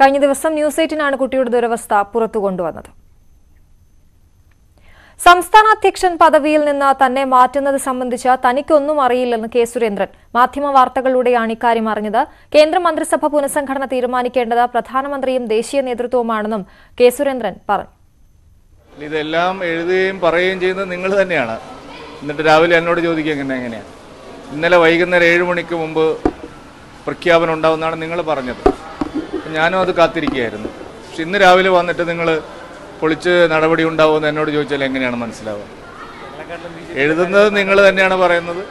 കഴിഞ്ഞ ദിവസം ന്യൂസ് 8-നാണ് കുട്ടിയുടെ ദുരവസ്ഥ പുറത്തു കൊണ്ടുവന്നത്. സംസ്ഥാന അധ്യക്ഷൻ പദവിയിൽ നിന്ന് തന്നെ മാറ്റുന്നത് സംബന്ധിച്ച് തനിക്കൊന്നും അറിയില്ലെന്ന് കെ സുരേന്ദ്രൻ. മാധ്യമവാർത്തകളിലൂടെയാണ് ഇക്കാര്യം അറിഞ്ഞത്. കേന്ദ്രമന്ത്രിസഭ പുനഃസംഘടന തീരുമാനിക്കേണ്ടത് പ്രധാനമന്ത്രിയും ദേശീയ നേതൃത്വവുമാണെന്നും കെ സുരേന്ദ്രൻ പറഞ്ഞു. ഇതെല്ലാം എഴുതുകയും പറയുകയും ചെയ്യുന്നത് നിങ്ങൾ തന്നെയാണ്. എന്നിട്ട് രാവിലെ എന്നോട് ചോദിക്കുക എങ്ങനെയാണ്. ഇന്നലെ വൈകുന്നേരം 7 മണിക്ക് മുമ്പ് പ്രഖ്യാപനം ഉണ്ടാവുമെന്നാണ് നിങ്ങൾ പറഞ്ഞത്. ഞാനും അത് കാത്തിരിക്കുകയായിരുന്നു. പക്ഷെ ഇന്ന് രാവിലെ വന്നിട്ട് നിങ്ങൾ പൊളിച്ച് നടപടി ഉണ്ടാവുമെന്ന് എന്നോട് ചോദിച്ചാൽ എങ്ങനെയാണ് മനസ്സിലാവുക? എഴുതുന്നത് നിങ്ങൾ തന്നെയാണ് പറയുന്നത്,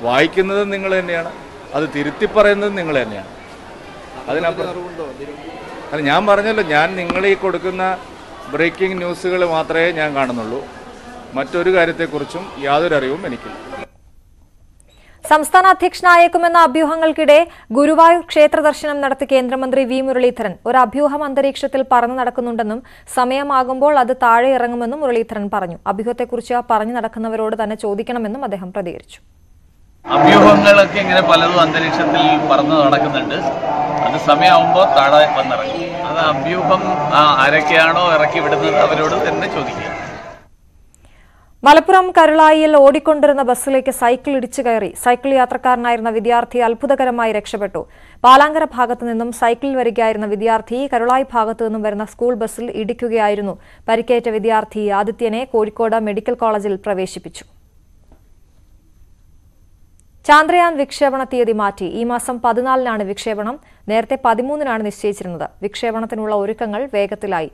വായിക്കുന്നത് നിങ്ങൾ തന്നെയാണ്, അത് തിരുത്തി പറയുന്നത് നിങ്ങൾ തന്നെയാണ്. അതിനപ്പുറം അല്ല, ഞാൻ പറഞ്ഞല്ലോ, ഞാൻ നിങ്ങളീ കൊടുക്കുന്ന ബ്രേക്കിംഗ് ന്യൂസുകൾ മാത്രമേ ഞാൻ കാണുന്നുള്ളൂ. മറ്റൊരു കാര്യത്തെക്കുറിച്ചും യാതൊരു അറിവും എനിക്കില്ല. സംസ്ഥാന അധ്യക്ഷനായേക്കുമെന്ന അഭ്യൂഹങ്ങൾക്കിടെ ഗുരുവായൂർ ക്ഷേത്ര ദർശനം നടത്തി കേന്ദ്രമന്ത്രി വി മുരളീധരൻ. ഒരു അഭ്യൂഹം അന്തരീക്ഷത്തിൽ പറന്നു നടക്കുന്നുണ്ടെന്നും സമയമാകുമ്പോൾ അത് താഴെ ഇറങ്ങുമെന്നും മുരളീധരൻ പറഞ്ഞു. അഭ്യൂഹത്തെക്കുറിച്ച് പറഞ്ഞു നടക്കുന്നവരോട് തന്നെ ചോദിക്കണമെന്നും അദ്ദേഹം പ്രതികരിച്ചു. അഭ്യൂഹങ്ങളൊക്കെ ഇങ്ങനെ പലതും അന്തരീക്ഷത്തിൽ പറന്നു നടക്കുന്നുണ്ട്. അത് സമയമാകുമ്പോൾ താഴെ വന്നിറങ്ങും. അത് അഭ്യൂഹം ആരൊക്കെയാണോ ഇറക്കി വിടുന്നത് അവരോട് തന്നെ ചോദിക്കുക. മലപ്പുറം കരുളായിയിൽ ഓടിക്കൊണ്ടിരുന്ന ബസ്സിലേക്ക് സൈക്കിൾ ഇടിച്ചു കയറി. സൈക്കിൾ യാത്രക്കാരനായിരുന്ന വിദ്യാർത്ഥി അത്ഭുതകരമായി രക്ഷപ്പെട്ടു. പാലാങ്കര ഭാഗത്തു നിന്നും സൈക്കിളിൽ വരികയായിരുന്ന വിദ്യാർത്ഥി കരുളായി ഭാഗത്തു നിന്നും വരുന്ന സ്കൂൾ ബസ്സിൽ ഇടിക്കുകയായിരുന്നു. പരിക്കേറ്റ വിദ്യാർത്ഥി ആദിത്യനെ കോഴിക്കോട് മെഡിക്കൽ കോളേജിൽ പ്രവേശിപ്പിച്ചു. ചാന്ദ്രയാൻ വിക്ഷേപണ തീയതി മാറ്റി. ഈ മാസം 14-നാണ് വിക്ഷേപണം. നേരത്തെ 13-നാണ് നിശ്ചയിച്ചിരുന്നത്. വിക്ഷേപണത്തിനുള്ള ഒരുക്കങ്ങൾ വേഗത്തിലായി.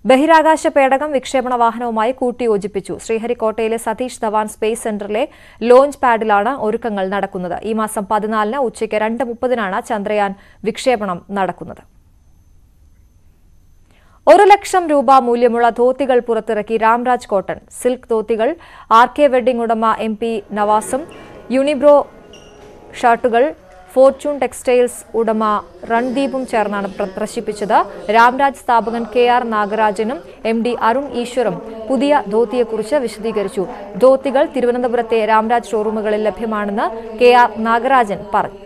ബഹിരാകാശ പേടകം വിക്ഷേപണ വാഹനവുമായി കൂട്ടിയോജിപ്പിച്ചു. ശ്രീഹരിക്കോട്ടയിലെ സതീഷ് ധവാൻ സ്പേസ് സെന്ററിലെ ലോഞ്ച് പാഡിലാണ് ഒരുക്കങ്ങൾ നടക്കുന്നത്. ഈ മാസം 14-ന് ഉച്ചയ്ക്ക് 2:30-നാണ് ചന്ദ്രയാൻ വിക്ഷേപണം നടക്കുന്നത്. 1 ലക്ഷം രൂപ മൂല്യമുള്ള ധോത്തികൾ പുറത്തിറക്കി രാംരാജ് കോട്ടൺ. സിൽക്ക് ധോത്തികൾ RK വെഡ്ഡിംഗ് ഉടമ MP നവാസും, യൂണിബ്രോ ഷർട്ടുകൾ ഫോർച്യൂൺ ടെക്സ്റ്റൈൽസ് ഉടമ രൺദീപും ചേർന്നാണ് പ്രദർശിപ്പിച്ചത്. രാംരാജ് സ്ഥാപകൻ KR നാഗരാജനും MD അരുൺ ഈശ്വറും പുതിയ ധോത്തിയെക്കുറിച്ച് വിശദീകരിച്ചു. ധോത്തികൾ തിരുവനന്തപുരത്തെ രാംരാജ് ഷോറൂമുകളിൽ ലഭ്യമാണെന്ന് KR നാഗരാജൻ പറഞ്ഞു.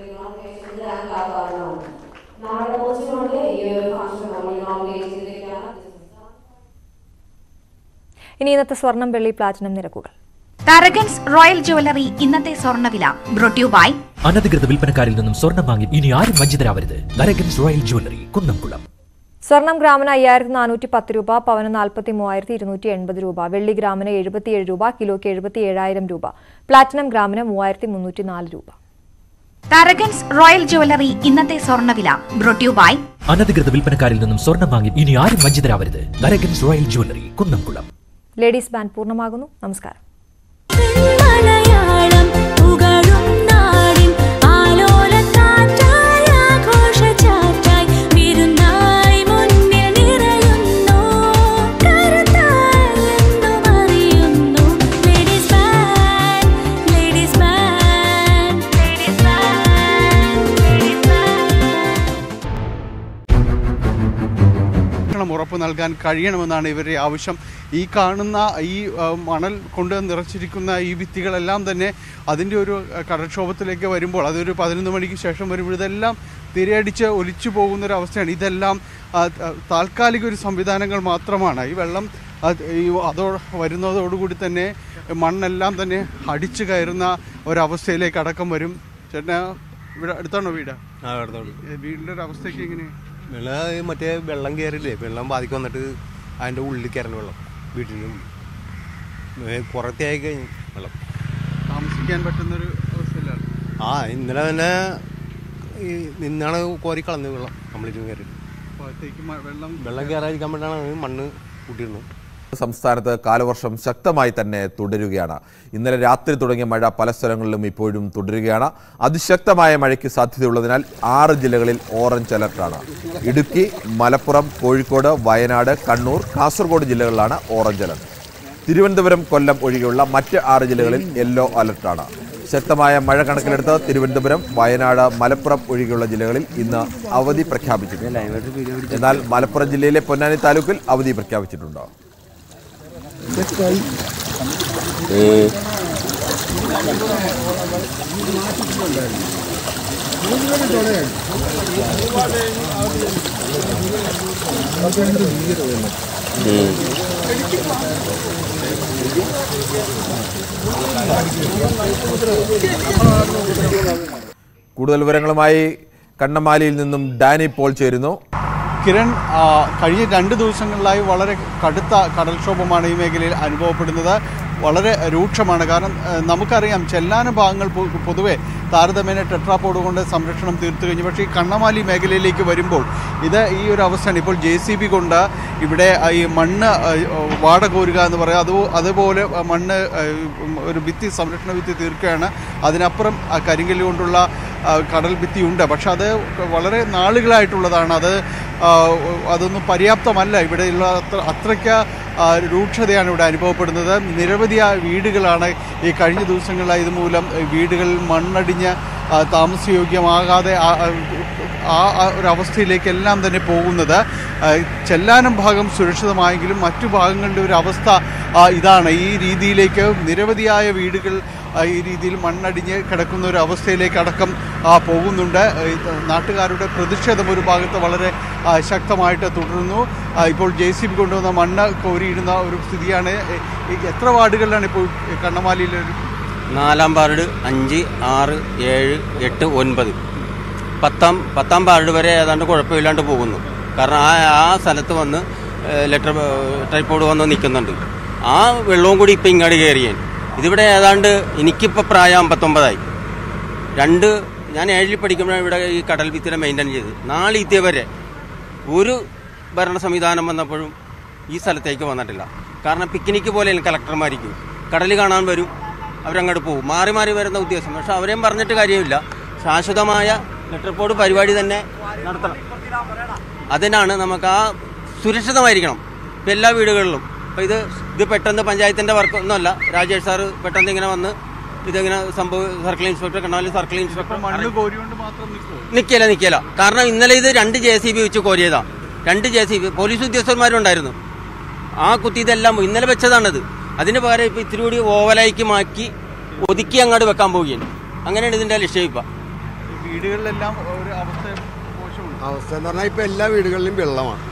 ഇനി ഇന്നത്തെ സ്വർണം, വെള്ളി, പ്ലാറ്റിനം നിരക്കുകൾ. തരകൻസ് റോയൽ ജ്വല്ലറി ഇന്നത്തെ സ്വർണ്ണവില ബ്രോട്ട് യു ബൈ അനധികൃത വിൽപ്പനക്കാരിൽ നിന്നും സ്വർണ്ണം വാങ്ങി ഇനി ആരും വഞ്ചിതരാവരുത്. Tharakans Royal Jewellery, Kunnamkulam. സ്വർണം ഗ്രാമിന് 5410 രൂപ, പവന് 43,280 രൂപ, വെള്ളി ഗ്രാമിന് 77 രൂപ, കിലോയ്ക്ക് 77,000 രൂപ, പ്ലാറ്റിനം ഗ്രാമിന് 3,304 രൂപ. തരകൻസ് റോയൽ ജ്വല്ലറി ഇന്നത്തെ സ്വർണ്ണവില ബ്രോട്ട് യു ബൈ അനധികൃത വിൽപ്പനക്കാരിൽ നിന്നും സ്വർണ്ണം വാങ്ങി ഇനി ആരും വഞ്ചിതരാവരുത്. Tharakans Royal Jewellery, Kunnamkulam. Ladies band പൂർണ്ണമാകുന്നു. നമസ്കാരം. മലയാളം പുകഴും നാടിൻ ആലോലക്കാറ്റായ ആഘോഷചാറ്റായി വിരുന്നായി മുന്നിൽ നിറയുന്നു. കരുത്തായി എന്നും അറിയുന്നു. Ladies band, ladies band, ladies band, ladies band. ഉറപ്പ് നൽകാൻ കഴിയണമെന്നാണ് ഇവരുടെ ആവശ്യം. ഈ കാണുന്ന ഈ മണൽ കൊണ്ട് നിറച്ചിരിക്കുന്ന ഈ ഭിത്തികളെല്ലാം തന്നെ അതിൻ്റെ ഒരു കടൽക്ഷോഭത്തിലേക്ക് വരുമ്പോൾ, അതൊരു 11 മണിക്ക് ശേഷം വരുമ്പോൾ ഇതെല്ലാം തിരയടിച്ച് ഒലിച്ചു പോകുന്നൊരവസ്ഥയാണ്. ഇതെല്ലാം താൽക്കാലിക ഒരു സംവിധാനങ്ങൾ മാത്രമാണ്. ഈ വെള്ളം വരുന്നതോടുകൂടി തന്നെ മണ്ണെല്ലാം തന്നെ അടിച്ചു കയറുന്ന ഒരവസ്ഥയിലേക്ക് അടക്കം വരും. ചേട്ടനാ ഇവിടെ അടുത്താണോ വീട്? വീടിൻ്റെ ഒരു അവസ്ഥയ്ക്ക് എങ്ങനെയാണ്? മറ്റേ വെള്ളം കയറില്ലേ, വെള്ളം ബാധിക്ക് വന്നിട്ട് അതിൻ്റെ ഉള്ളിൽ കയറുന്ന വെള്ളം വീട്ടിലും പുറത്തേക്ക് കഴിഞ്ഞ് വെള്ളം താമസിക്കാൻ പറ്റുന്നൊരു അവസ്ഥയിലാണ്. ഇന്നലെ തന്നെ നിന്നാണ് കോരി കളഞ്ഞത് വെള്ളം കംപ്ലീറ്റ് കയറി. വെള്ളം കയറാതിരിക്കാൻ വേണ്ടിയാണ് മണ്ണ് കൂട്ടിയിരുന്നത്. സംസ്ഥാനത്ത് കാലവർഷം ശക്തമായി തന്നെ തുടരുകയാണ്. ഇന്നലെ രാത്രി തുടങ്ങിയ മഴ പല സ്ഥലങ്ങളിലും ഇപ്പോഴും തുടരുകയാണ്. അതിശക്തമായ മഴയ്ക്ക് സാധ്യതയുള്ളതിനാൽ 6 ജില്ലകളിൽ ഓറഞ്ച് അലർട്ടാണ്. ഇടുക്കി, മലപ്പുറം, കോഴിക്കോട്, വയനാട്, കണ്ണൂർ, കാസർഗോഡ് ജില്ലകളിലാണ് ഓറഞ്ച് അലർട്ട്. തിരുവനന്തപുരം, കൊല്ലം ഒഴികെയുള്ള മറ്റ് 6 ജില്ലകളിൽ യെല്ലോ അലർട്ടാണ്. ശക്തമായ മഴ കണക്കിലെടുത്ത് തിരുവനന്തപുരം, വയനാട്, മലപ്പുറം ഒഴികെയുള്ള ജില്ലകളിൽ ഇന്ന് അവധി പ്രഖ്യാപിച്ചിട്ടുണ്ട്. എന്നാൽ മലപ്പുറം ജില്ലയിലെ പൊന്നാനി താലൂക്കിൽ അവധി പ്രഖ്യാപിച്ചിട്ടുണ്ട്. കൂടുതൽ വിവരങ്ങളുമായി കണ്ണമാലിയിൽ നിന്നും ഡാനി പോൾ ചേരുന്നു. കിരൺ, കഴിഞ്ഞ 2 ദിവസങ്ങളിലായി വളരെ കടുത്ത കടൽക്ഷോഭമാണ് ഈ മേഖലയിൽ അനുഭവപ്പെടുന്നത്. വളരെ രൂക്ഷമാണ്. കാരണം നമുക്കറിയാം ചെല്ലാന ഭാഗങ്ങൾ പൊതുവെ താരതമ്യേന ടെട്രാപോഡ് കൊണ്ട് സംരക്ഷണം തീർത്തു കഴിഞ്ഞു. പക്ഷേ ഈ കണ്ണമാലി മേഖലയിലേക്ക് വരുമ്പോൾ ഈ ഒരു അവസ്ഥയാണ്. ഇപ്പോൾ JCB കൊണ്ട് ഇവിടെ ഈ മണ്ണ് വാട കോരുക എന്ന് പറയാം. അതുപോലെ മണ്ണ് ഒരു ഭിത്തി, സംരക്ഷണ ഭിത്തി തീർക്കുകയാണ്. അതിനപ്പുറം കരിങ്കല്ല് കൊണ്ടുള്ള കടൽ ഭിത്തിയുണ്ട്. പക്ഷെ അത് വളരെ നാളുകളായിട്ടുള്ളതാണ്. അതൊന്നും പര്യാപ്തമല്ല. ഇവിടെയുള്ള അത്രയ്ക്ക് രൂക്ഷതയാണ് ഇവിടെ അനുഭവപ്പെടുന്നത്. നിരവധിയായ വീടുകളാണ് ഈ കഴിഞ്ഞ ദിവസങ്ങളിലായി ഇതുമൂലം വീടുകൾ മണ്ണടിഞ്ഞ് താമസയോഗ്യമാകാതെ ഒരവസ്ഥയിലേക്കെല്ലാം തന്നെ പോകുന്നത്. ചെല്ലാനം ഭാഗം സുരക്ഷിതമായെങ്കിലും മറ്റു ഭാഗങ്ങളുടെ ഒരു അവസ്ഥ ഇതാണ്. ഈ രീതിയിലേക്ക് നിരവധിയായ വീടുകൾ ഈ രീതിയിൽ മണ്ണടിഞ്ഞ് കിടക്കുന്ന ഒരു അവസ്ഥയിലേക്ക് അടക്കം പോകുന്നുണ്ട്. നാട്ടുകാരുടെ പ്രതിഷേധം ഒരു ഭാഗത്ത് വളരെ ശക്തമായിട്ട് തുടരുന്നു. ഇപ്പോൾ JCB കൊണ്ടുവന്ന മണ്ണ് കോരിയിടുന്ന ഒരു സ്ഥിതിയാണ്. എത്ര വാർഡുകളിലാണ് ഇപ്പോൾ കണ്ണമാലിയിൽ? 4-ാം വാർഡ്, 5, 6, 7, 8, 9, 10-ാം വാർഡ് വരെ ഏതാണ്ട് കുഴപ്പമില്ലാണ്ട് പോകുന്നു. കാരണം ആ സ്ഥലത്ത് വന്ന് ട്രൈപോഡ് വന്ന് നിൽക്കുന്നുണ്ട്. ആ വെള്ളവും കൂടി ഇപ്പം ഇങ്ങോട്ട് കയറിയാൻ ഇതിവിടെ ഏതാണ്ട് എനിക്കിപ്പോൾ പ്രായം 59ആയി. ഞാൻ 7ൽ പഠിക്കുമ്പോഴാണ് ഇവിടെ ഈ കടൽ ഭിത്തിനെ മെയിൻറ്റെയിൻ ചെയ്ത്. നാളെ വരെ ഒരു ഭരണ സംവിധാനം വന്നപ്പോഴും ഈ സ്ഥലത്തേക്ക് വന്നിട്ടില്ല. കാരണം പിക്നിക്ക് പോലെയാണ് കളക്ടർമാർക്ക്. കടൽ കാണാൻ വരും, അവരങ്ങോട്ട് പോകും. മാറി മാറി വരുന്ന ഉദ്ദേശം. പക്ഷെ അവരെയും പറഞ്ഞിട്ട് കാര്യമില്ല. ശാശ്വതമായ ലെറ്റർപോഡ് പരിപാടി തന്നെ നടത്തണം. അതിനാണ് നമുക്ക് സുരക്ഷിതമായിരിക്കണം ഇപ്പം എല്ലാ വീടുകളിലും. അപ്പോൾ ഇത് പെട്ടെന്ന് പഞ്ചായത്തിൻ്റെ വർക്കൊന്നുമല്ല. രാജേഷ് സാറ് പെട്ടെന്ന് ഇങ്ങനെ വന്ന് ഇതെങ്ങനെ സർക്കിൾ ഇൻസ്പെക്ടർ, കണ്ണാലി സർക്കിൾ ഇൻസ്പെക്ടർ നിൽക്കില്ല. കാരണം ഇന്നലെ ഇത് 2 JCB വെച്ച് കോരിയതാണ്. 2 JCB പോലീസ് ഉദ്യോഗസ്ഥന്മാരുണ്ടായിരുന്നു. ഇതെല്ലാം ഇന്നലെ വെച്ചതാണത്. അതിന് പകരം ഇപ്പം ഇത്തിരി കൂടി ഓവലായിക്ക് മാറ്റി ഒതുക്കി അങ്ങോട്ട് വെക്കാൻ പോവുകയാണ്. അങ്ങനെയാണ് ഇതിൻ്റെ ലക്ഷ്യം. ഇപ്പം വീടുകളിലെല്ലാം ഒരു അവസ്ഥ എന്ന് പറഞ്ഞാൽ ഇപ്പം എല്ലാ വീടുകളിലും വെള്ളമാണ്.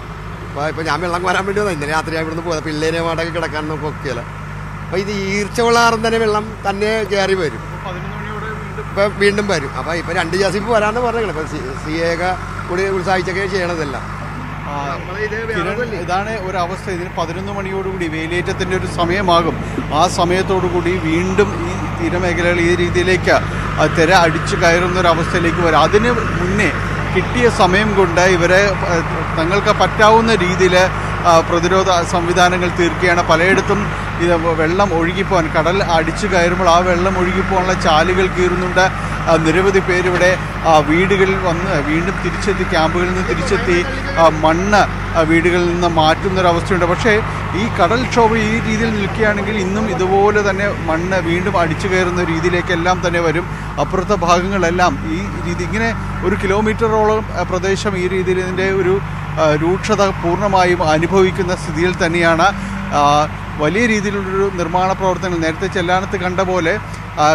ഇപ്പം ഞാൻ വെള്ളം കോരാൻ വേണ്ടി വന്നു. ഇന്നലെ രാത്രി ഇവിടുന്ന് പോയത് പിള്ളേരെ വാടക കിടക്കാൻ നോക്കിയാൽ. അപ്പം ഇത് ഈർച്ച വെള്ളാറും തന്നെ വെള്ളം തന്നെ കയറി വരും. ഇപ്പം വീണ്ടും വരും. അപ്പം ഇപ്പം 2 JCB വരാമെന്ന് പറഞ്ഞത്. ഇപ്പം CA കൂടി ഉത്സാഹിച്ചൊക്കെ ചെയ്യണതല്ല. ഇതാണ് ഒരവസ്ഥ. ഇതിന് 11 മണിയോടുകൂടി വേലിയേറ്റത്തിൻ്റെ ഒരു സമയമാകും. ആ സമയത്തോടുകൂടി വീണ്ടും ഈ തീരമേഖലകൾ ഈ രീതിയിലേക്ക് തിര അടിച്ചു കയറുന്ന ഒരു അവസ്ഥയിലേക്ക് വരും. അതിന് മുന്നേ കിട്ടിയ സമയം കൊണ്ട് ഇവരെ തങ്ങൾക്ക് പറ്റാവുന്ന രീതിയിൽ പ്രതിരോധ സംവിധാനങ്ങൾ തീർക്കുകയാണ്. പലയിടത്തും ഇത് വെള്ളം ഒഴുകിപ്പോകാൻ, കടൽ അടിച്ചു കയറുമ്പോൾ ആ വെള്ളം ഒഴുകിപ്പോകാനുള്ള ചാലുകൾ കീറുന്നുണ്ട്. നിരവധി പേരിവിടെ വീടുകളിൽ വന്ന് വീണ്ടും തിരിച്ചെത്തി, ക്യാമ്പുകളിൽ നിന്ന് തിരിച്ചെത്തി മണ്ണ് വീടുകളിൽ നിന്ന് മാറ്റുന്നൊരവസ്ഥയുണ്ട്. പക്ഷേ ഈ കടൽക്ഷോഭം ഈ രീതിയിൽ നിൽക്കുകയാണെങ്കിൽ ഇന്നും ഇതുപോലെ തന്നെ മണ്ണ് വീണ്ടും അടിച്ചു കയറുന്ന രീതിയിലേക്കെല്ലാം തന്നെ വരും. അപ്പുറത്തെ ഭാഗങ്ങളെല്ലാം ഈ രീതി ഇങ്ങനെ 1 കിലോമീറ്ററോളം പ്രദേശം ഈ രീതിയിൽ ഇതിൻ്റെ ഒരു രൂക്ഷത പൂർണ്ണമായും അനുഭവിക്കുന്ന സ്ഥിതിയിൽ തന്നെയാണ്. വലിയ രീതിയിലുള്ളൊരു നിർമ്മാണ പ്രവർത്തനങ്ങൾ നേരത്തെ ചെല്ലാനത്ത് കണ്ട പോലെ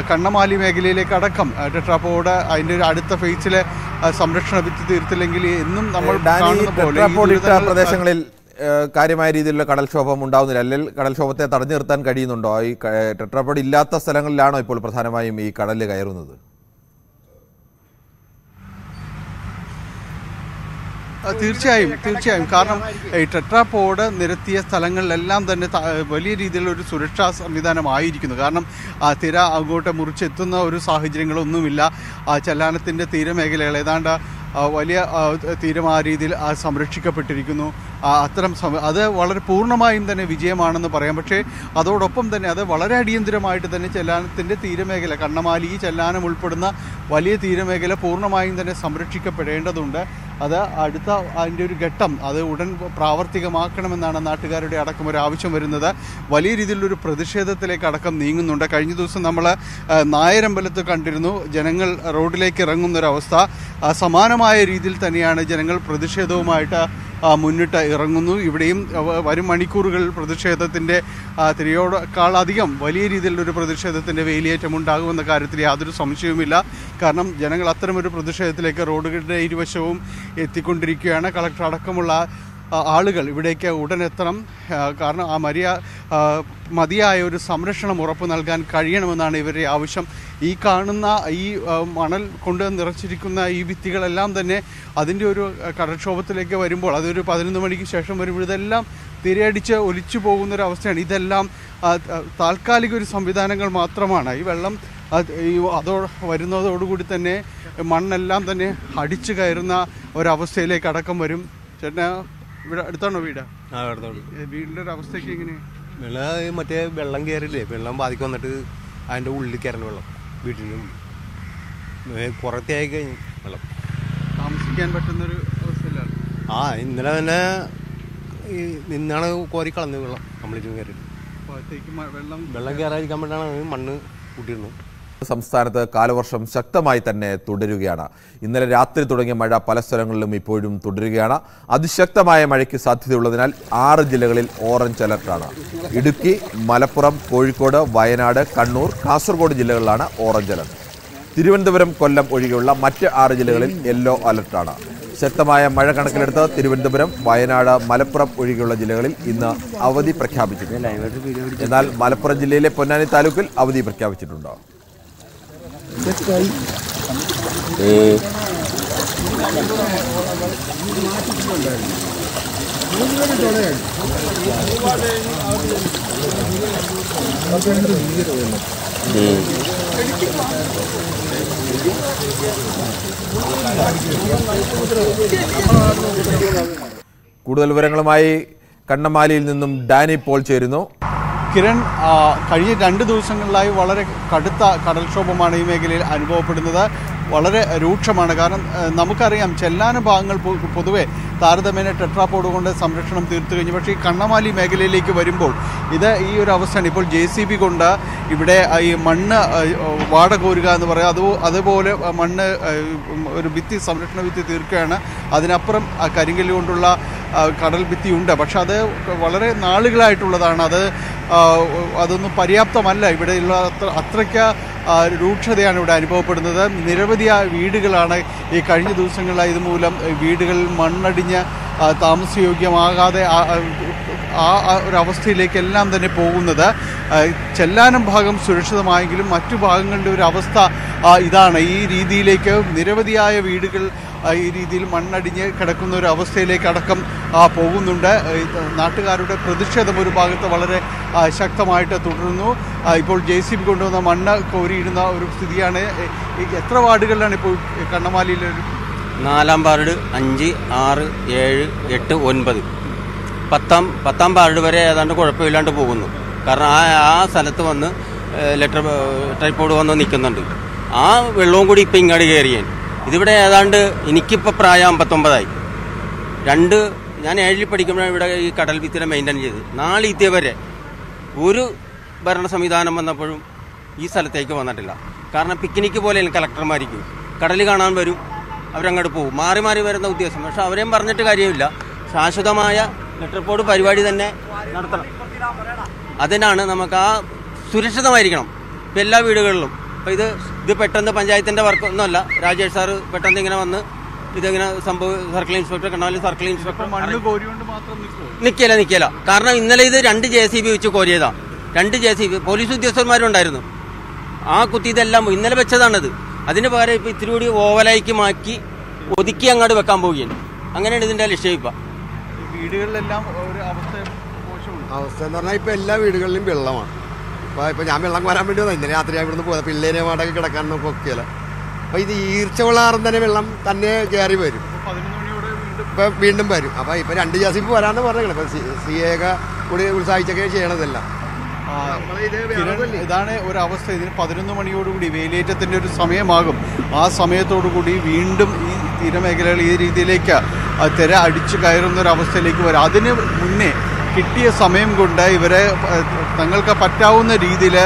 കണ്ണമാലി മേഖലയിലേക്ക് അടക്കം ടെട്രാപോഡ് അതിൻ്റെ ഒരു അടുത്ത ഫേസിലെ സംരക്ഷണ ഭിത്തി തീർത്തില്ലെങ്കിൽ എന്നും നമ്മൾ കാണുന്ന പോലെ പ്രദേശങ്ങളിൽ കാര്യമായ രീതിയിലുള്ള കടൽക്ഷോഭം ഉണ്ടാവുന്നില്ല. അല്ലെങ്കിൽ കടൽക്ഷോഭത്തെ തടഞ്ഞു നിർത്താൻ കഴിയുന്നുണ്ടോ? ഈ ടെട്രാപോഡ് ഇല്ലാത്ത സ്ഥലങ്ങളിലാണോ ഇപ്പോൾ പ്രധാനമായും ഈ കടലിൽ കയറുന്നത്? തീർച്ചയായും. കാരണം ഈ ടെട്രാപോഡ് നിരത്തിയ സ്ഥലങ്ങളിലെല്ലാം തന്നെ വലിയ രീതിയിലുള്ള ഒരു സുരക്ഷാ സംവിധാനമായിരിക്കുന്നു. കാരണം തിര അങ്ങോട്ട് മുറിച്ചെത്തുന്ന ഒരു സാഹചര്യങ്ങളൊന്നുമില്ല. ചെല്ലാനത്തിൻ്റെ തീരമേഖലകൾ ഏതാണ്ട് വലിയ തീരം ആ രീതിയിൽ സംരക്ഷിക്കപ്പെട്ടിരിക്കുന്നു. അത്തരം അത് വളരെ പൂർണ്ണമായും തന്നെ വിജയമാണെന്ന് പറയാം. പക്ഷേ അതോടൊപ്പം തന്നെ അത് വളരെ അടിയന്തരമായിട്ട് തന്നെ ചെല്ലാനത്തിൻ്റെ തീരമേഖല, കണ്ണമാലി, ചെല്ലാനം ഉൾപ്പെടുന്ന വലിയ തീരമേഖല പൂർണ്ണമായും തന്നെ സംരക്ഷിക്കപ്പെടേണ്ടതുണ്ട്. അത് അടുത്ത അതിൻ്റെ ഒരു ഘട്ടം അത് ഉടൻ പ്രാവർത്തികമാക്കണമെന്നാണ് നാട്ടുകാരുടെ അടക്കം ഒരു ആവശ്യം വരുന്നത്. വലിയ രീതിയിലൊരു പ്രതിഷേധത്തിലേക്ക് അടക്കം നീങ്ങുന്നുണ്ട്. കഴിഞ്ഞ ദിവസം നമ്മൾ നായരമ്പലത്ത് കണ്ടിരുന്നു ജനങ്ങൾ റോഡിലേക്ക് ഇറങ്ങുന്നൊരവസ്ഥ. സമാനമായ രീതിയിൽ തന്നെയാണ് ജനങ്ങൾ പ്രതിഷേധവുമായിട്ട് മുന്നിട്ട് ഇറങ്ങുന്നു. ഇവിടെയും വരും മണിക്കൂറുകൾ പ്രതിഷേധത്തിൻ്റെ തിരയോടേക്കാളധികം വലിയ രീതിയിലുള്ളൊരു പ്രതിഷേധത്തിൻ്റെ വേലിയേറ്റം ഉണ്ടാകുമെന്ന കാര്യത്തിൽ യാതൊരു സംശയവുമില്ല. കാരണം ജനങ്ങൾ അത്തരമൊരു പ്രതിഷേധത്തിലേക്ക് റോഡുകളുടെ ഇരുവശവും എത്തിക്കൊണ്ടിരിക്കുകയാണ്. കളക്ടർ അടക്കമുള്ള ആളുകൾ ഇവിടേക്ക് ഉടനെത്തണം. കാരണം മതിയായ ഒരു സംരക്ഷണം ഉറപ്പു നൽകാൻ കഴിയണമെന്നാണ് ഇവരുടെ ആവശ്യം. ഈ കാണുന്ന ഈ മണൽ കൊണ്ട് നിറച്ചിരിക്കുന്ന ഈ ഭിത്തികളെല്ലാം തന്നെ അതിൻ്റെ ഒരു കടൽക്ഷോഭത്തിലേക്ക് വരുമ്പോൾ അതൊരു 11 മണിക്ക് ശേഷം വരുമ്പോൾ ഇതെല്ലാം തിരയടിച്ച് ഒലിച്ചു പോകുന്നൊരവസ്ഥയാണ്. ഇതെല്ലാം താൽക്കാലിക ഒരു സംവിധാനങ്ങൾ മാത്രമാണ്. ഈ വെള്ളം വരുന്നതോടുകൂടി തന്നെ മണ്ണെല്ലാം തന്നെ അടിച്ചു കയറുന്ന ഒരവസ്ഥയിലേക്ക് അടക്കം വരും. ചേട്ടന് ഇവിടെ അടുത്താണോ വീട്? വീടിൻ്റെ ഒരു അവസ്ഥയ്ക്ക് എങ്ങനെയാണ്? മറ്റേ വെള്ളം കയറില്ലേ, വെള്ളം ബാധിക്ക് വന്നിട്ട് അതിൻ്റെ ഉള്ളിൽ കയറുന്ന വെള്ളം വീട്ടിൻ്റെ ഉള്ളിൽ പുറത്തേക്ക് കഴിഞ്ഞു വെള്ളം താമസിക്കാൻ പറ്റുന്നൊരു അവസ്ഥയിലാണ്. ഇന്നലെ തന്നെ നിന്നാണ് കോരി കളഞ്ഞത് വെള്ളം നമ്മളിലും കയറിയിട്ട്. വെള്ളം കയറാതിരിക്കാൻ വേണ്ടിയാണ് മണ്ണ് കൂട്ടിയിരുന്നത്. സംസ്ഥാനത്ത് കാലവർഷം ശക്തമായി തന്നെ തുടരുകയാണ്. ഇന്നലെ രാത്രി തുടങ്ങിയ മഴ പല സ്ഥലങ്ങളിലും ഇപ്പോഴും തുടരുകയാണ്. അതിശക്തമായ മഴയ്ക്ക് സാധ്യതയുള്ളതിനാൽ 6 ജില്ലകളിൽ ഓറഞ്ച് അലർട്ടാണ്. ഇടുക്കി, മലപ്പുറം, കോഴിക്കോട്, വയനാട്, കണ്ണൂർ, കാസർഗോഡ് ജില്ലകളിലാണ് ഓറഞ്ച് അലർട്ട്. തിരുവനന്തപുരം, കൊല്ലം ഒഴികെയുള്ള മറ്റ് 6 ജില്ലകളിൽ യെല്ലോ അലർട്ടാണ്. ശക്തമായ മഴ കണക്കിലെടുത്ത് തിരുവനന്തപുരം, വയനാട്, മലപ്പുറം ഒഴികെയുള്ള ജില്ലകളിൽ ഇന്ന് അവധി പ്രഖ്യാപിച്ചിട്ടുണ്ട്. എന്നാൽ മലപ്പുറം ജില്ലയിലെ പൊന്നാനി താലൂക്കിൽ അവധി പ്രഖ്യാപിച്ചിട്ടുണ്ട്. കൂടുതൽ വിവരങ്ങളുമായി കണ്ണമാലിയിൽ നിന്നും ഡാനി പോൾ ചേരുന്നു. കിരൺ, കഴിഞ്ഞ 2 ദിവസങ്ങളിലായി വളരെ കടുത്ത കടൽക്ഷോഭമാണ് ഈ മേഖലയിൽ അനുഭവപ്പെടുന്നത്. വളരെ രൂക്ഷമാണ്. കാരണം നമുക്കറിയാം ചെല്ലാന ഭാഗങ്ങൾ പൊതുവെ താരതമ്യേന ടെട്രാപോഡ് കൊണ്ട് സംരക്ഷണം തീർത്തു കഴിഞ്ഞു. പക്ഷേ ഈ കണ്ണമാലി മേഖലയിലേക്ക് വരുമ്പോൾ ഈ ഒരു അവസ്ഥയാണ്. ഇപ്പോൾ JCB കൊണ്ട് ഇവിടെ ഈ മണ്ണ് വാടകോരുക എന്ന് പറയാം. അതുപോലെ മണ്ണ് ഒരു സംരക്ഷണ ഭിത്തി തീർക്കുകയാണ്. അതിനപ്പുറം കരിങ്കല്ല് കൊണ്ടുള്ള കടൽ ഭിത്തിയുണ്ട്. പക്ഷെ അത് വളരെ നാളുകളായിട്ടുള്ളതാണ്. അതൊന്നും പര്യാപ്തമല്ല. ഇവിടെയുള്ള അത്രയ്ക്ക് രൂക്ഷതയാണ് ഇവിടെ അനുഭവപ്പെടുന്നത്. നിരവധിയായ വീടുകളാണ് ഈ കഴിഞ്ഞ ദിവസങ്ങളിലായി ഇതുമൂലം വീടുകളിൽ മണ്ണടിഞ്ഞ് താമസയോഗ്യമാകാതെ ഒരവസ്ഥയിലേക്കെല്ലാം തന്നെ പോകുന്നത്. ചെല്ലാനം ഭാഗം സുരക്ഷിതമായെങ്കിലും മറ്റു ഭാഗങ്ങളുടെ ഒരു അവസ്ഥ ഇതാണ്. ഈ രീതിയിലേക്ക് നിരവധിയായ വീടുകൾ ഈ രീതിയിൽ മണ്ണടിഞ്ഞ് കിടക്കുന്ന ഒരു അവസ്ഥയിലേക്ക് അടക്കം പോകുന്നുണ്ട്. നാട്ടുകാരുടെ പ്രതിഷേധം ഒരു ഭാഗത്ത് വളരെ ശക്തമായിട്ട് തുടരുന്നു. ഇപ്പോൾ JCB കൊണ്ടുവന്ന മണ്ണ് കോരിയിടുന്ന ഒരു സ്ഥിതിയാണ്. എത്ര വാർഡുകളിലാണ് ഇപ്പോൾ കണ്ണമാലിയിൽ? 4-ാം വാർഡ്, 5, 6, 7, 8, 9. 10-ാം വാർഡ് വരെ ഏതാണ്ട് കുഴപ്പമില്ലാണ്ട് പോകുന്നു. കാരണം ആ സ്ഥലത്ത് വന്ന് ട്രൈപോഡ് വന്ന് നിൽക്കുന്നുണ്ട്. ആ വെള്ളവും കൂടി ഇപ്പം ഇങ്ങോട്ട് കയറിയാൻ ഇതിവിടെ ഏതാണ്ട് എനിക്കിപ്പോൾ പ്രായം 59ആയി. ഞാൻ 7ൽ പഠിക്കുമ്പോഴാണ് ഇവിടെ ഈ കടൽ ഭിത്തിനെ മെയിൻറ്റെയിൻ ചെയ്ത്. നാളെ വരെ ഒരു ഭരണ സംവിധാനം വന്നപ്പോഴും ഈ സ്ഥലത്തേക്ക് വന്നിട്ടില്ല. കാരണം പിക്നിക്ക് പോലെ കളക്ടർമാർക്ക് കടൽ കാണാൻ വരും, അവരങ്ങോട്ട് പോകും. മാറി മാറി വരുന്ന ഉദ്ദേശം. പക്ഷെ അവരെയും പറഞ്ഞിട്ട് കാര്യമില്ല. ശാശ്വതമായ ലെറ്റർപോഡ് പരിപാടി തന്നെ നടത്തണം. അതിനാണ് നമുക്ക് സുരക്ഷിതമായിരിക്കണം ഇപ്പം എല്ലാ വീടുകളിലും. അപ്പം ഇത് പെട്ടെന്ന് പഞ്ചായത്തിൻ്റെ വർക്കൊന്നുമല്ല. രാജേഷ് സാറ് പെട്ടെന്ന് ഇങ്ങനെ വന്ന് ഇതെങ്ങനെ സർക്കിൾ ഇൻസ്പെക്ടർ, കണ്ണാലി സർക്കിൾ ഇൻസ്പെക്ടർ നിൽക്കില്ല. കാരണം ഇന്നലെ ഇത് 2 JCB വെച്ച് കോരിയതാ. 2 JCB പോലീസ് ഉദ്യോഗസ്ഥന്മാരുണ്ടായിരുന്നു. ഇതെല്ലാം ഇന്നലെ വെച്ചതാണിത്. അതിന് പകരം ഇപ്പം ഇത്തിരി കൂടി ഓവലായിക്ക് മാറ്റി ഒതുക്കി അങ്ങോട്ട് വെക്കാൻ പോവുകയാണ്. അങ്ങനെയാണ് ഇതിൻ്റെ ലക്ഷ്യം. ഇപ്പം വീടുകളിലെല്ലാം ഒരു അവസ്ഥ എന്ന് പറഞ്ഞാൽ ഇപ്പം എല്ലാ വീടുകളിലും വെള്ളമാണ്. ഇപ്പം ഞാൻ വെള്ളം വരാൻ വേണ്ടി വന്നത് ഇന്നലെ രാത്രി ഇവിടുന്ന് പോയത്. പിള്ളേരെ വാടക കിടക്കാൻ നോക്കിയല്ല. അപ്പം ഇത് ഈർച്ചവെള്ളാറും തന്നെ വെള്ളം തന്നെ കയറി വരും. ഇപ്പം വീണ്ടും വരും. അപ്പം ഇപ്പം 2 JCB വരാമെന്ന് പറഞ്ഞത്. ഇപ്പം CA കൂടി ഉത്സാഹിച്ചൊക്കെ ചെയ്യണതെല്ലാം. ഇതാണ് ഒരവസ്ഥ. ഇതിന് 11 മണിയോടുകൂടി വേലിയേറ്റത്തിൻ്റെ ഒരു സമയമാകും. ആ സമയത്തോടുകൂടി വീണ്ടും തീരമേഖലകൾ ഈ രീതിയിലേക്ക് തിര അടിച്ചു കയറുന്നൊരവസ്ഥയിലേക്ക് വരും. അതിന് മുന്നേ കിട്ടിയ സമയം കൊണ്ട് ഇവരെ തങ്ങൾക്ക് പറ്റാവുന്ന രീതിയിൽ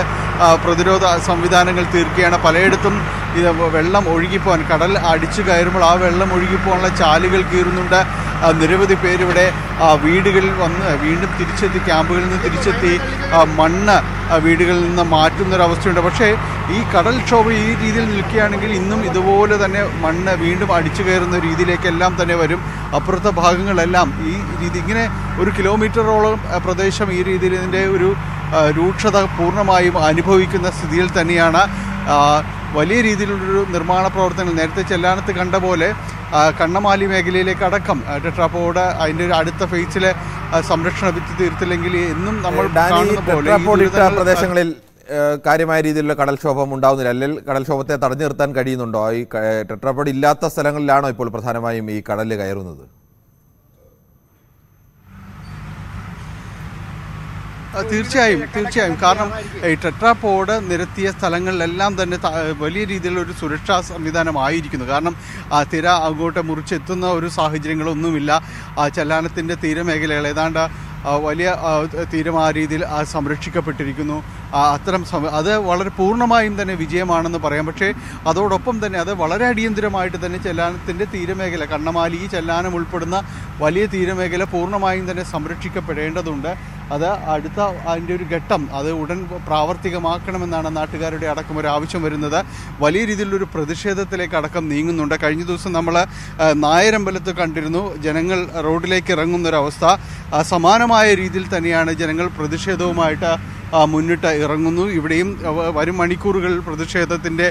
പ്രതിരോധ സംവിധാനങ്ങൾ തീർക്കുകയാണ്. പലയിടത്തും ഇത് വെള്ളം ഒഴുകിപ്പോകാൻ, കടൽ അടിച്ചു കയറുമ്പോൾ ആ വെള്ളം ഒഴുകിപ്പോകാനുള്ള ചാലുകൾ കീറുന്നുണ്ട്. നിരവധി പേരിവിടെ വീടുകളിൽ വന്ന് വീണ്ടും തിരിച്ചെത്തി, ക്യാമ്പുകളിൽ നിന്ന് തിരിച്ചെത്തി മണ്ണ് വീടുകളിൽ നിന്ന് മാറ്റുന്നൊരവസ്ഥയുണ്ട്. പക്ഷേ ഈ കടൽക്ഷോഭം ഈ രീതിയിൽ നിൽക്കുകയാണെങ്കിൽ ഇന്നും ഇതുപോലെ തന്നെ മണ്ണ് വീണ്ടും അടിച്ചു കയറുന്ന രീതിയിലേക്കെല്ലാം തന്നെ വരും. അപ്പുറത്തെ ഭാഗങ്ങളെല്ലാം ഈ രീതി ഇങ്ങനെ 1 കിലോമീറ്ററോളം പ്രദേശം ഈ രീതിയിൽ ഇതിൻ്റെ ഒരു രൂക്ഷത പൂർണ്ണമായും അനുഭവിക്കുന്ന സ്ഥിതിയിൽ തന്നെയാണ്. വലിയ രീതിയിലുള്ളൊരു നിർമ്മാണ പ്രവർത്തനങ്ങൾ നേരത്തെ ചെല്ലാനത്ത് കണ്ട പോലെ കണ്ണമാലി മേഖലയിലേക്ക് അടക്കം ടെട്രാപ്പോഡ് അതിൻ്റെ ഒരു അടുത്ത ഫേസിലെ സംരക്ഷണ ഭിത്തി തീർത്തില്ലെങ്കിൽ എന്നും നമ്മൾ കാണുന്ന പോലെ പ്രദേശങ്ങളിൽ കാര്യമായ രീതിയിലുള്ള കടൽക്ഷോഭം ഉണ്ടാവുന്നില്ല. അല്ലെങ്കിൽ കടൽക്ഷോഭത്തെ തടഞ്ഞു നിർത്താൻ കഴിയുന്നുണ്ടോ? ഈ ടെട്രാപ്പോഡ് ഇല്ലാത്ത സ്ഥലങ്ങളിലാണോ ഇപ്പോൾ പ്രധാനമായും ഈ കടലിൽ കയറുന്നത്? തീർച്ചയായും കാരണം ഈ ടെട്രാപ്പോഡ് നിരത്തിയ സ്ഥലങ്ങളിലെല്ലാം തന്നെ വലിയ രീതിയിലുള്ള ഒരു സുരക്ഷാ സംവിധാനമായിരിക്കുന്നു. കാരണം തിര അങ്ങോട്ട് മുറിച്ചെത്തുന്ന ഒരു സാഹചര്യങ്ങളൊന്നുമില്ല. ചെല്ലാനത്തിൻ്റെ തീരമേഖലകൾ ഏതാണ്ട് വലിയ തീരം ആ രീതിയിൽ സംരക്ഷിക്കപ്പെട്ടിരിക്കുന്നു. അത്തരം അത് വളരെ പൂർണ്ണമായും തന്നെ വിജയമാണെന്ന് പറയാം. പക്ഷേ അതോടൊപ്പം തന്നെ അത് വളരെ അടിയന്തരമായിട്ട് തന്നെ ചെല്ലാനത്തിൻ്റെ തീരമേഖല, കണ്ണമാലി ചെല്ലാനം ഉൾപ്പെടുന്ന വലിയ തീരമേഖല പൂർണ്ണമായും തന്നെ സംരക്ഷിക്കപ്പെടേണ്ടതുണ്ട്. അത് അടുത്ത അതിൻ്റെ ഒരു ഘട്ടം അത് ഉടൻ പ്രാവർത്തികമാക്കണമെന്നാണ് നാട്ടുകാരുടെ അടക്കം ഒരു ആവശ്യം വരുന്നത്. വലിയ രീതിയിലൊരു പ്രതിഷേധത്തിലേക്ക് അടക്കം നീങ്ങുന്നുണ്ട്. കഴിഞ്ഞ ദിവസം നമ്മൾ നായരമ്പലത്ത് കണ്ടിരുന്നു ജനങ്ങൾ റോഡിലേക്ക് ഇറങ്ങുന്നൊരവസ്ഥ. സമാനമായ രീതിയിൽ തന്നെയാണ് ജനങ്ങൾ പ്രതിഷേധവുമായിട്ട് മുന്നിട്ട് ഇറങ്ങുന്നു. ഇവിടെയും വരും മണിക്കൂറുകൾ പ്രതിഷേധത്തിൻ്റെ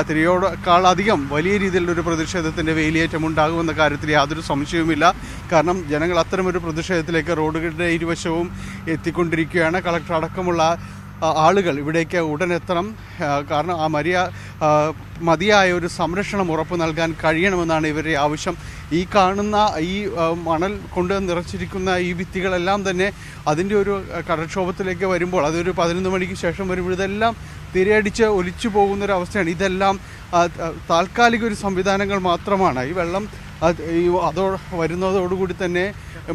തിരയോടേക്കാളധികം വലിയ രീതിയിലുള്ളൊരു പ്രതിഷേധത്തിൻ്റെ വേലിയേറ്റം ഉണ്ടാകുമെന്ന കാര്യത്തിൽ യാതൊരു സംശയവുമില്ല. കാരണം ജനങ്ങൾ അത്തരമൊരു പ്രതിഷേധത്തിലേക്ക് റോഡുകളുടെ ഇരുവശവും എത്തിക്കൊണ്ടിരിക്കുകയാണ്. കളക്ടർ അടക്കമുള്ള ആളുകൾ ഇവിടേക്ക് ഉടൻ എത്തണം. കാരണം മതിയായ ഒരു സംരക്ഷണം ഉറപ്പു നൽകാൻ കഴിയണമെന്നാണ് ഇവരുടെ ആവശ്യം. ഈ കാണുന്ന ഈ മണൽ കൊണ്ട് നിറച്ചിരിക്കുന്ന ഈ ഭിത്തികളെല്ലാം തന്നെ അതിൻ്റെ ഒരു കടൽക്ഷോഭത്തിലേക്ക് വരുമ്പോൾ അതൊരു 11 മണിക്ക് ശേഷം വരുമ്പോൾ ഇതെല്ലാം തിരയടിച്ച് ഒലിച്ചു പോകുന്നൊരവസ്ഥയാണ്. ഇതെല്ലാം താൽക്കാലിക ഒരു സംവിധാനങ്ങൾ മാത്രമാണ്. ഈ വെള്ളം വരുന്നതോടുകൂടി തന്നെ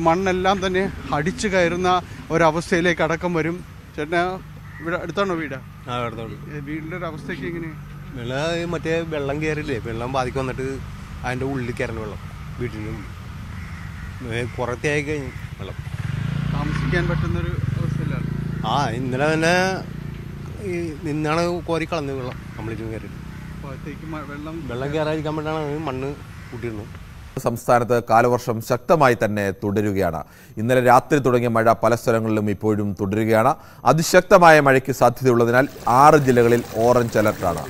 മണ്ണെല്ലാം തന്നെ അടിച്ചു കയറുന്ന ഒരവസ്ഥയിലേക്ക് അടക്കം വരും. ചേട്ടനാ ഇവിടെ അടുത്താണോ വീട്? വീടിൻ്റെ ഒരു അവസ്ഥയ്ക്ക് എങ്ങനെ? വെള്ളം മറ്റേ വെള്ളം കയറില്ലേ, വെള്ളം ബാധിക്ക് വന്നിട്ട് അതിൻ്റെ ഉള്ളിൽ കയറുന്ന വെള്ളം വീട്ടിൻ്റെ ഉള്ളിൽ പുറത്തേക്ക് കഴിഞ്ഞു വെള്ളം താമസിക്കാൻ പറ്റുന്നൊരു അവസ്ഥയിലാണ്. ഇന്നലെ തന്നെ നിന്നാണ് കോരി കളഞ്ഞത് വെള്ളം കംപ്ലീറ്റ് കയറി. വെള്ളം കയറാതിരിക്കാൻ വേണ്ടിയാണ് മണ്ണ് കൂട്ടിയിരുന്നത്. സംസ്ഥാനത്ത് കാലവർഷം ശക്തമായി തന്നെ തുടരുകയാണ്. ഇന്നലെ രാത്രി തുടങ്ങിയ മഴ പല സ്ഥലങ്ങളിലും ഇപ്പോഴും തുടരുകയാണ്. അതിശക്തമായ മഴയ്ക്ക് സാധ്യതയുള്ളതിനാൽ 6 ജില്ലകളിൽ ഓറഞ്ച് അലർട്ടാണ്.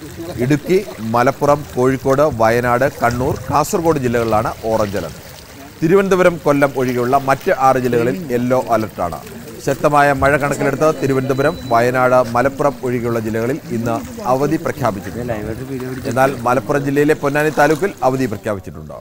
ഇടുക്കി, മലപ്പുറം, കോഴിക്കോട്, വയനാട്, കണ്ണൂർ, കാസർഗോഡ് ജില്ലകളിലാണ് ഓറഞ്ച് അലർട്ട്. തിരുവനന്തപുരം, കൊല്ലം ഒഴികെയുള്ള മറ്റ് 6 ജില്ലകളിൽ യെല്ലോ അലർട്ടാണ്. ശക്തമായ മഴ കണക്കിലെടുത്ത് തിരുവനന്തപുരം, വയനാട്, മലപ്പുറം ഒഴികെയുള്ള ജില്ലകളിൽ ഇന്ന് അവധി പ്രഖ്യാപിച്ചിട്ടുണ്ട്. എന്നാൽ മലപ്പുറം ജില്ലയിലെ പൊന്നാനി താലൂക്കിൽ അവധി പ്രഖ്യാപിച്ചിട്ടുണ്ട്.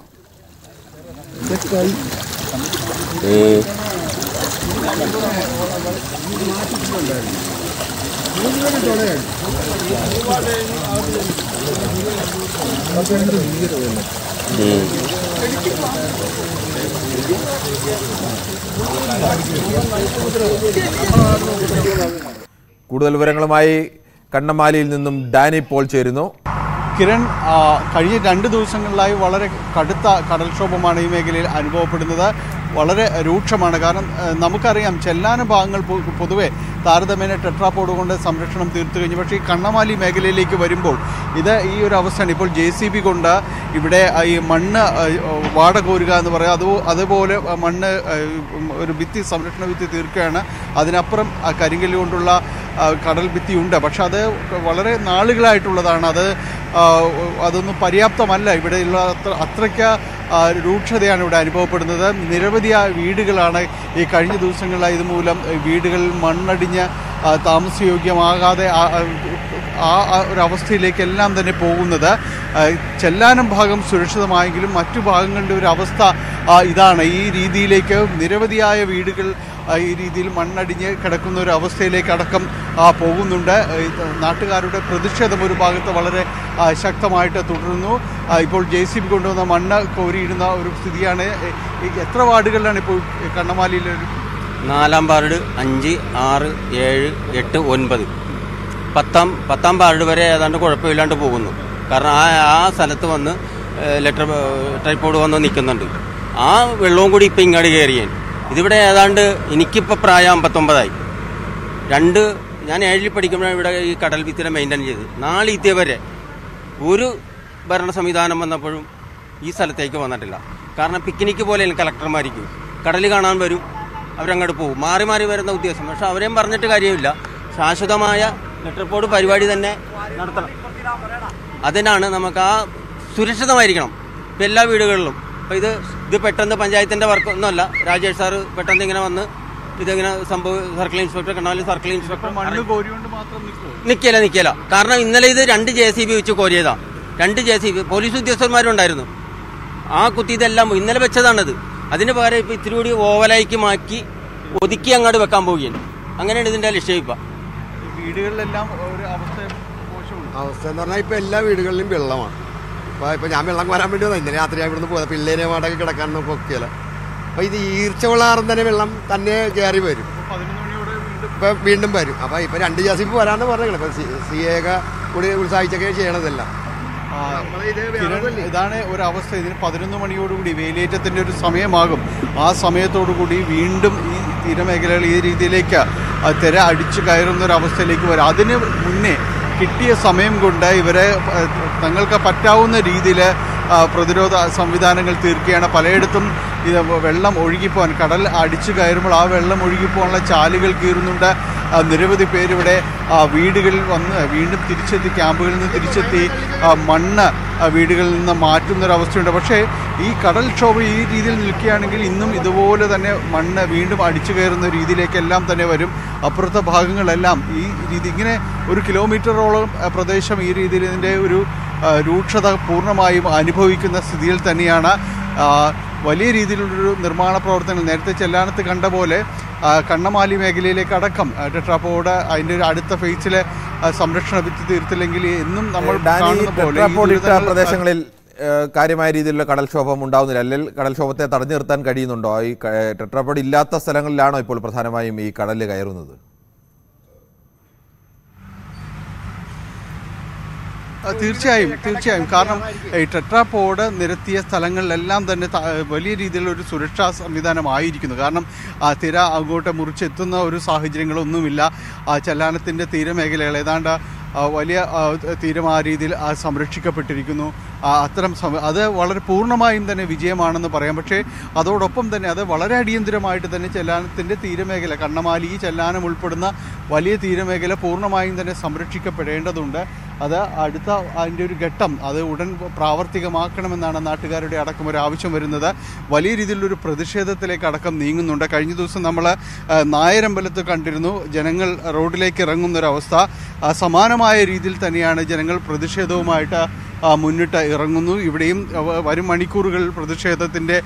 കൂടുതൽ വിവരങ്ങളുമായി കണ്ണമാലിയിൽ നിന്നും ഡാനി പോൾ ചേരുന്നു. കിരൺ, കഴിഞ്ഞ 2 ദിവസങ്ങളിലായി വളരെ കടുത്ത കടൽക്ഷോഭമാണ് ഈ മേഖലയിൽ അനുഭവപ്പെടുന്നത്. വളരെ രൂക്ഷമാണ്. കാരണം നമുക്കറിയാം ചെല്ലാന ഭാഗങ്ങൾ പൊതുവെ താരതമ്യേന ടെട്രാപ്പോഡ് കൊണ്ട് സംരക്ഷണം തീർത്തു കഴിഞ്ഞു. പക്ഷേ ഈ കണ്ണമാലി മേഖലയിലേക്ക് വരുമ്പോൾ ഇത് ഈ ഒരു അവസ്ഥയാണ്. ഇപ്പോൾ JCB കൊണ്ട് ഇവിടെ ഈ മണ്ണ് വാട കോരുക എന്ന് പറയാം. അതുപോലെ മണ്ണ് ഒരു ഭിത്തി, സംരക്ഷണ ഭിത്തി തീർക്കുകയാണ്. അതിനപ്പുറം കരിങ്കല്ല് കൊണ്ടുള്ള കടൽ ഭിത്തിയുണ്ട്. പക്ഷെ അത് വളരെ നാളുകളായിട്ടുള്ളതാണ്. അതൊന്നും പര്യാപ്തമല്ല. ഇവിടെയുള്ള അത്രയ്ക്ക് രൂക്ഷതയാണ് ഇവിടെ അനുഭവപ്പെടുന്നത്. നിരവധിയായ വീടുകളാണ് ഈ കഴിഞ്ഞ ദിവസങ്ങളിലായി ഇതുമൂലം വീടുകളിൽ മണ്ണടിഞ്ഞ് താമസയോഗ്യമാകാതെ ഒരവസ്ഥയിലേക്കെല്ലാം തന്നെ പോകുന്നത്. ചെല്ലാനം ഭാഗം സുരക്ഷിതമായെങ്കിലും മറ്റു ഭാഗങ്ങളുടെ ഒരു അവസ്ഥ ഇതാണ്. ഈ രീതിയിലേക്ക് നിരവധിയായ വീടുകൾ ഈ രീതിയിൽ മണ്ണടിഞ്ഞ് കിടക്കുന്ന ഒരു അവസ്ഥയിലേക്ക് അടക്കം പോകുന്നുണ്ട്. നാട്ടുകാരുടെ പ്രതിഷേധം ഒരു ഭാഗത്ത് വളരെ ശക്തമായിട്ട് തുടരുന്നു. ഇപ്പോൾ JCB കൊണ്ടുവന്ന മണ്ണ് കോരിയിടുന്ന ഒരു സ്ഥിതിയാണ്. എത്ര വാർഡുകളിലാണ് ഇപ്പോൾ കണ്ണമാലിയിൽ? 4-ാം വാർഡ്, 5, 6, 7, 8, 9. 10-ാം വാർഡ് വരെ ഏതാണ്ട് കുഴപ്പമില്ലാണ്ട് പോകുന്നു. കാരണം ആ സ്ഥലത്ത് വന്ന് ലെറ്റർ ടൈപ്പോഡ് വന്ന് നിൽക്കുന്നുണ്ട്. ആ വെള്ളവും കൂടി ഇപ്പം ഇങ്ങോട്ട് കയറിയാൻ ഇതിവിടെ ഏതാണ്ട് എനിക്കിപ്പോൾ പ്രായം 59ആയി. ഞാൻ 7ൽ പഠിക്കുമ്പോഴാണ് ഇവിടെ ഈ കടൽ ഭിത്തിയുടെ മെയിൻറ്റെയിൻ ചെയ്ത്. നാളെ വരെ ഒരു ഭരണ സംവിധാനം വന്നപ്പോഴും ഈ സ്ഥലത്തേക്ക് വന്നിട്ടില്ല. കാരണം പിക്നിക്ക് പോലെ കളക്ടർമാർക്ക് കടൽ കാണാൻ വരും, അവരങ്ങോട്ട് പോകും. മാറി മാറി വരുന്ന ഉദ്ദേശം. പക്ഷെ അവരെയും പറഞ്ഞിട്ട് കാര്യമില്ല. ശാശ്വതമായ ലെറ്റർ ബോർഡ് പരിപാടി തന്നെ നടത്തണം. അതിനാണ് നമുക്ക് ആ സുരക്ഷിതമായിരിക്കണം ഇപ്പം എല്ലാ വീടുകളിലും. അപ്പം ഇത് പെട്ടെന്ന് പഞ്ചായത്തിൻ്റെ വർക്ക് ഒന്നുമല്ല. രാജേഷ് സാറ് പെട്ടെന്ന് ഇങ്ങനെ വന്ന് ഇതെങ്ങനെ സർക്കിൾ ഇൻസ്പെക്ടർ കണ്ണാലി സർക്കിൾ ഇൻസ്പെക്ടർ നിൽക്കില്ല. കാരണം ഇന്നലെ ഇത് 2 JCB വെച്ച് കോരിയതാണ്. 2 JCB പോലീസ് ഉദ്യോഗസ്ഥന്മാരുണ്ടായിരുന്നു. ആ കുത്തി ഇതെല്ലാം ഇന്നലെ വെച്ചതാണിത്. അതിന് പകരം ഇപ്പം ഇത്തിരി കൂടി ഓവലായിക്ക് മാറ്റി ഒതുക്കി അങ്ങോട്ട് വെക്കാൻ പോവുകയാണ്. അങ്ങനെയാണ് ഇതിൻ്റെ ലക്ഷ്യം. ഇപ്പം വീടുകളിലെല്ലാം ഒരു അവസ്ഥ എന്ന് പറഞ്ഞാൽ ഇപ്പം എല്ലാ വീടുകളിലും വെള്ളമാണ്. ഇപ്പം ഞാൻ വെള്ളം വരാൻ വേണ്ടി വന്നു. ഇന്നലെ രാത്രി ഇവിടുന്ന് പോയത് പിള്ളേരെ മാടൊക്കെ കിടക്കാൻ നോക്കിയാൽ. അപ്പം ഇത് ഈർച്ച വെള്ളാറും തന്നെ വെള്ളം തന്നെ കയറി വരും. ഇപ്പം വീണ്ടും വരും. അപ്പം ഇപ്പം 2 JCB വരാമെന്ന് പറഞ്ഞത്. ഇപ്പം CA കൂടി ഉത്സാഹിച്ചൊക്കെ ചെയ്യണതല്ല. ഇതാണ് ഒരവസ്ഥ. ഇതിന് 11 മണിയോടുകൂടി വേലിയേറ്റത്തിൻ്റെ ഒരു സമയമാകും. ആ സമയത്തോടുകൂടി വീണ്ടും ഈ തീരമേഖലകൾ ഈ രീതിയിലേക്ക് തിര അടിച്ചു കയറുന്ന ഒരു അവസ്ഥയിലേക്ക് വരും. അതിന് മുന്നേ കിട്ടിയ സമയം കൊണ്ട് ഇവരെ തങ്ങൾക്ക് പറ്റാവുന്ന രീതിയിൽ പ്രതിരോധ സംവിധാനങ്ങൾ തീർക്കുകയാണ്. പലയിടത്തും ഇത് വെള്ളം ഒഴുകിപ്പോകാൻ, കടൽ അടിച്ചു കയറുമ്പോൾ ആ വെള്ളം ഒഴുകിപ്പോകാനുള്ള ചാലുകൾ കീറുന്നുണ്ട്. നിരവധി പേരിവിടെ വീടുകളിൽ വന്ന് വീണ്ടും തിരിച്ചെത്തി, ക്യാമ്പുകളിൽ നിന്ന് തിരിച്ചെത്തി മണ്ണ് വീടുകളിൽ നിന്ന് മാറ്റുന്നൊരവസ്ഥയുണ്ട്. പക്ഷേ ഈ കടൽക്ഷോഭം ഈ രീതിയിൽ നിൽക്കുകയാണെങ്കിൽ ഇന്നും ഇതുപോലെ തന്നെ മണ്ണ് വീണ്ടും അടിച്ചു കയറുന്ന രീതിയിലേക്കെല്ലാം തന്നെ വരും. അപ്പുറത്തെ ഭാഗങ്ങളെല്ലാം ഈ രീതി ഇങ്ങനെ 1 കിലോമീറ്ററോളം പ്രദേശം ഈ രീതിയിൽ ഇതിൻ്റെ ഒരു രൂക്ഷത പൂർണ്ണമായും അനുഭവിക്കുന്ന സ്ഥിതിയിൽ തന്നെയാണ്. വലിയ രീതിയിലുള്ളൊരു നിർമ്മാണ പ്രവർത്തനങ്ങൾ നേരത്തെ ചെല്ലാനത്ത് കണ്ട പോലെ കണ്ണമാലി മേഖലയിലേക്ക് അടക്കം ടെട്രാപ്പോഡ് അതിൻ്റെ ഒരു അടുത്ത ഫേസിലെ സംരക്ഷണ ഭിത്തി തീർത്തില്ലെങ്കിൽ എന്നും നമ്മൾ കാണുന്ന പോലെ പ്രദേശങ്ങളിൽ കാര്യമായ രീതിയിലുള്ള കടൽക്ഷോഭം ഉണ്ടാകുന്നില്ല. അല്ലെങ്കിൽ കടൽക്ഷോഭത്തെ തടഞ്ഞു നിർത്താൻ കഴിയുന്നുണ്ടോ? ഈ ടെട്രാപ്പോഡ് ഇല്ലാത്ത സ്ഥലങ്ങളിലാണോ ഇപ്പോൾ പ്രധാനമായും ഈ കടലിൽ കയറുന്നത്? തീർച്ചയായും. കാരണം ഈ ടെട്രാപ്പോഡ് നിരത്തിയ സ്ഥലങ്ങളിലെല്ലാം തന്നെ വലിയ രീതിയിലുള്ള ഒരു സുരക്ഷാ സംവിധാനമായിരിക്കുന്നു. കാരണം തിര അങ്ങോട്ട് മുറിച്ചെത്തുന്ന ഒരു സാഹചര്യങ്ങളൊന്നുമില്ല. ചെല്ലാനത്തിൻ്റെ തീരമേഖലകൾ ഏതാണ്ട് വലിയ തീരം ആ രീതിയിൽ സംരക്ഷിക്കപ്പെട്ടിരിക്കുന്നു. അത്തരം അത് വളരെ പൂർണ്ണമായും തന്നെ വിജയമാണെന്ന് പറയാം. പക്ഷേ അതോടൊപ്പം തന്നെ അത് വളരെ അടിയന്തരമായിട്ട് തന്നെ ചെല്ലാനത്തിൻ്റെ തീരമേഖല, കണ്ണമാലി ചെല്ലാനം ഉൾപ്പെടുന്ന വലിയ തീരമേഖല പൂർണ്ണമായും തന്നെ സംരക്ഷിക്കപ്പെടേണ്ടതുണ്ട്. അത് അതിൻ്റെ ഒരു ഘട്ടം അത് ഉടൻ പ്രാവർത്തികമാക്കണമെന്നാണ് നാട്ടുകാരുടെ അടക്കം ഒരു ആവശ്യം വരുന്നത്. വലിയ രീതിയിലുള്ളൊരു പ്രതിഷേധത്തിലേക്ക് അടക്കം നീങ്ങുന്നുണ്ട്. കഴിഞ്ഞ ദിവസം നമ്മൾ നായരമ്പലത്ത് കണ്ടിരുന്നു ജനങ്ങൾ റോഡിലേക്ക് ഇറങ്ങുന്നൊരവസ്ഥ. സമാനമായ രീതിയിൽ തന്നെയാണ് ജനങ്ങൾ പ്രതിഷേധവുമായിട്ട് മുന്നിട്ട് ഇറങ്ങുന്നു. ഇവിടെയും വരും മണിക്കൂറുകൾ പ്രതിഷേധത്തിൻ്റെ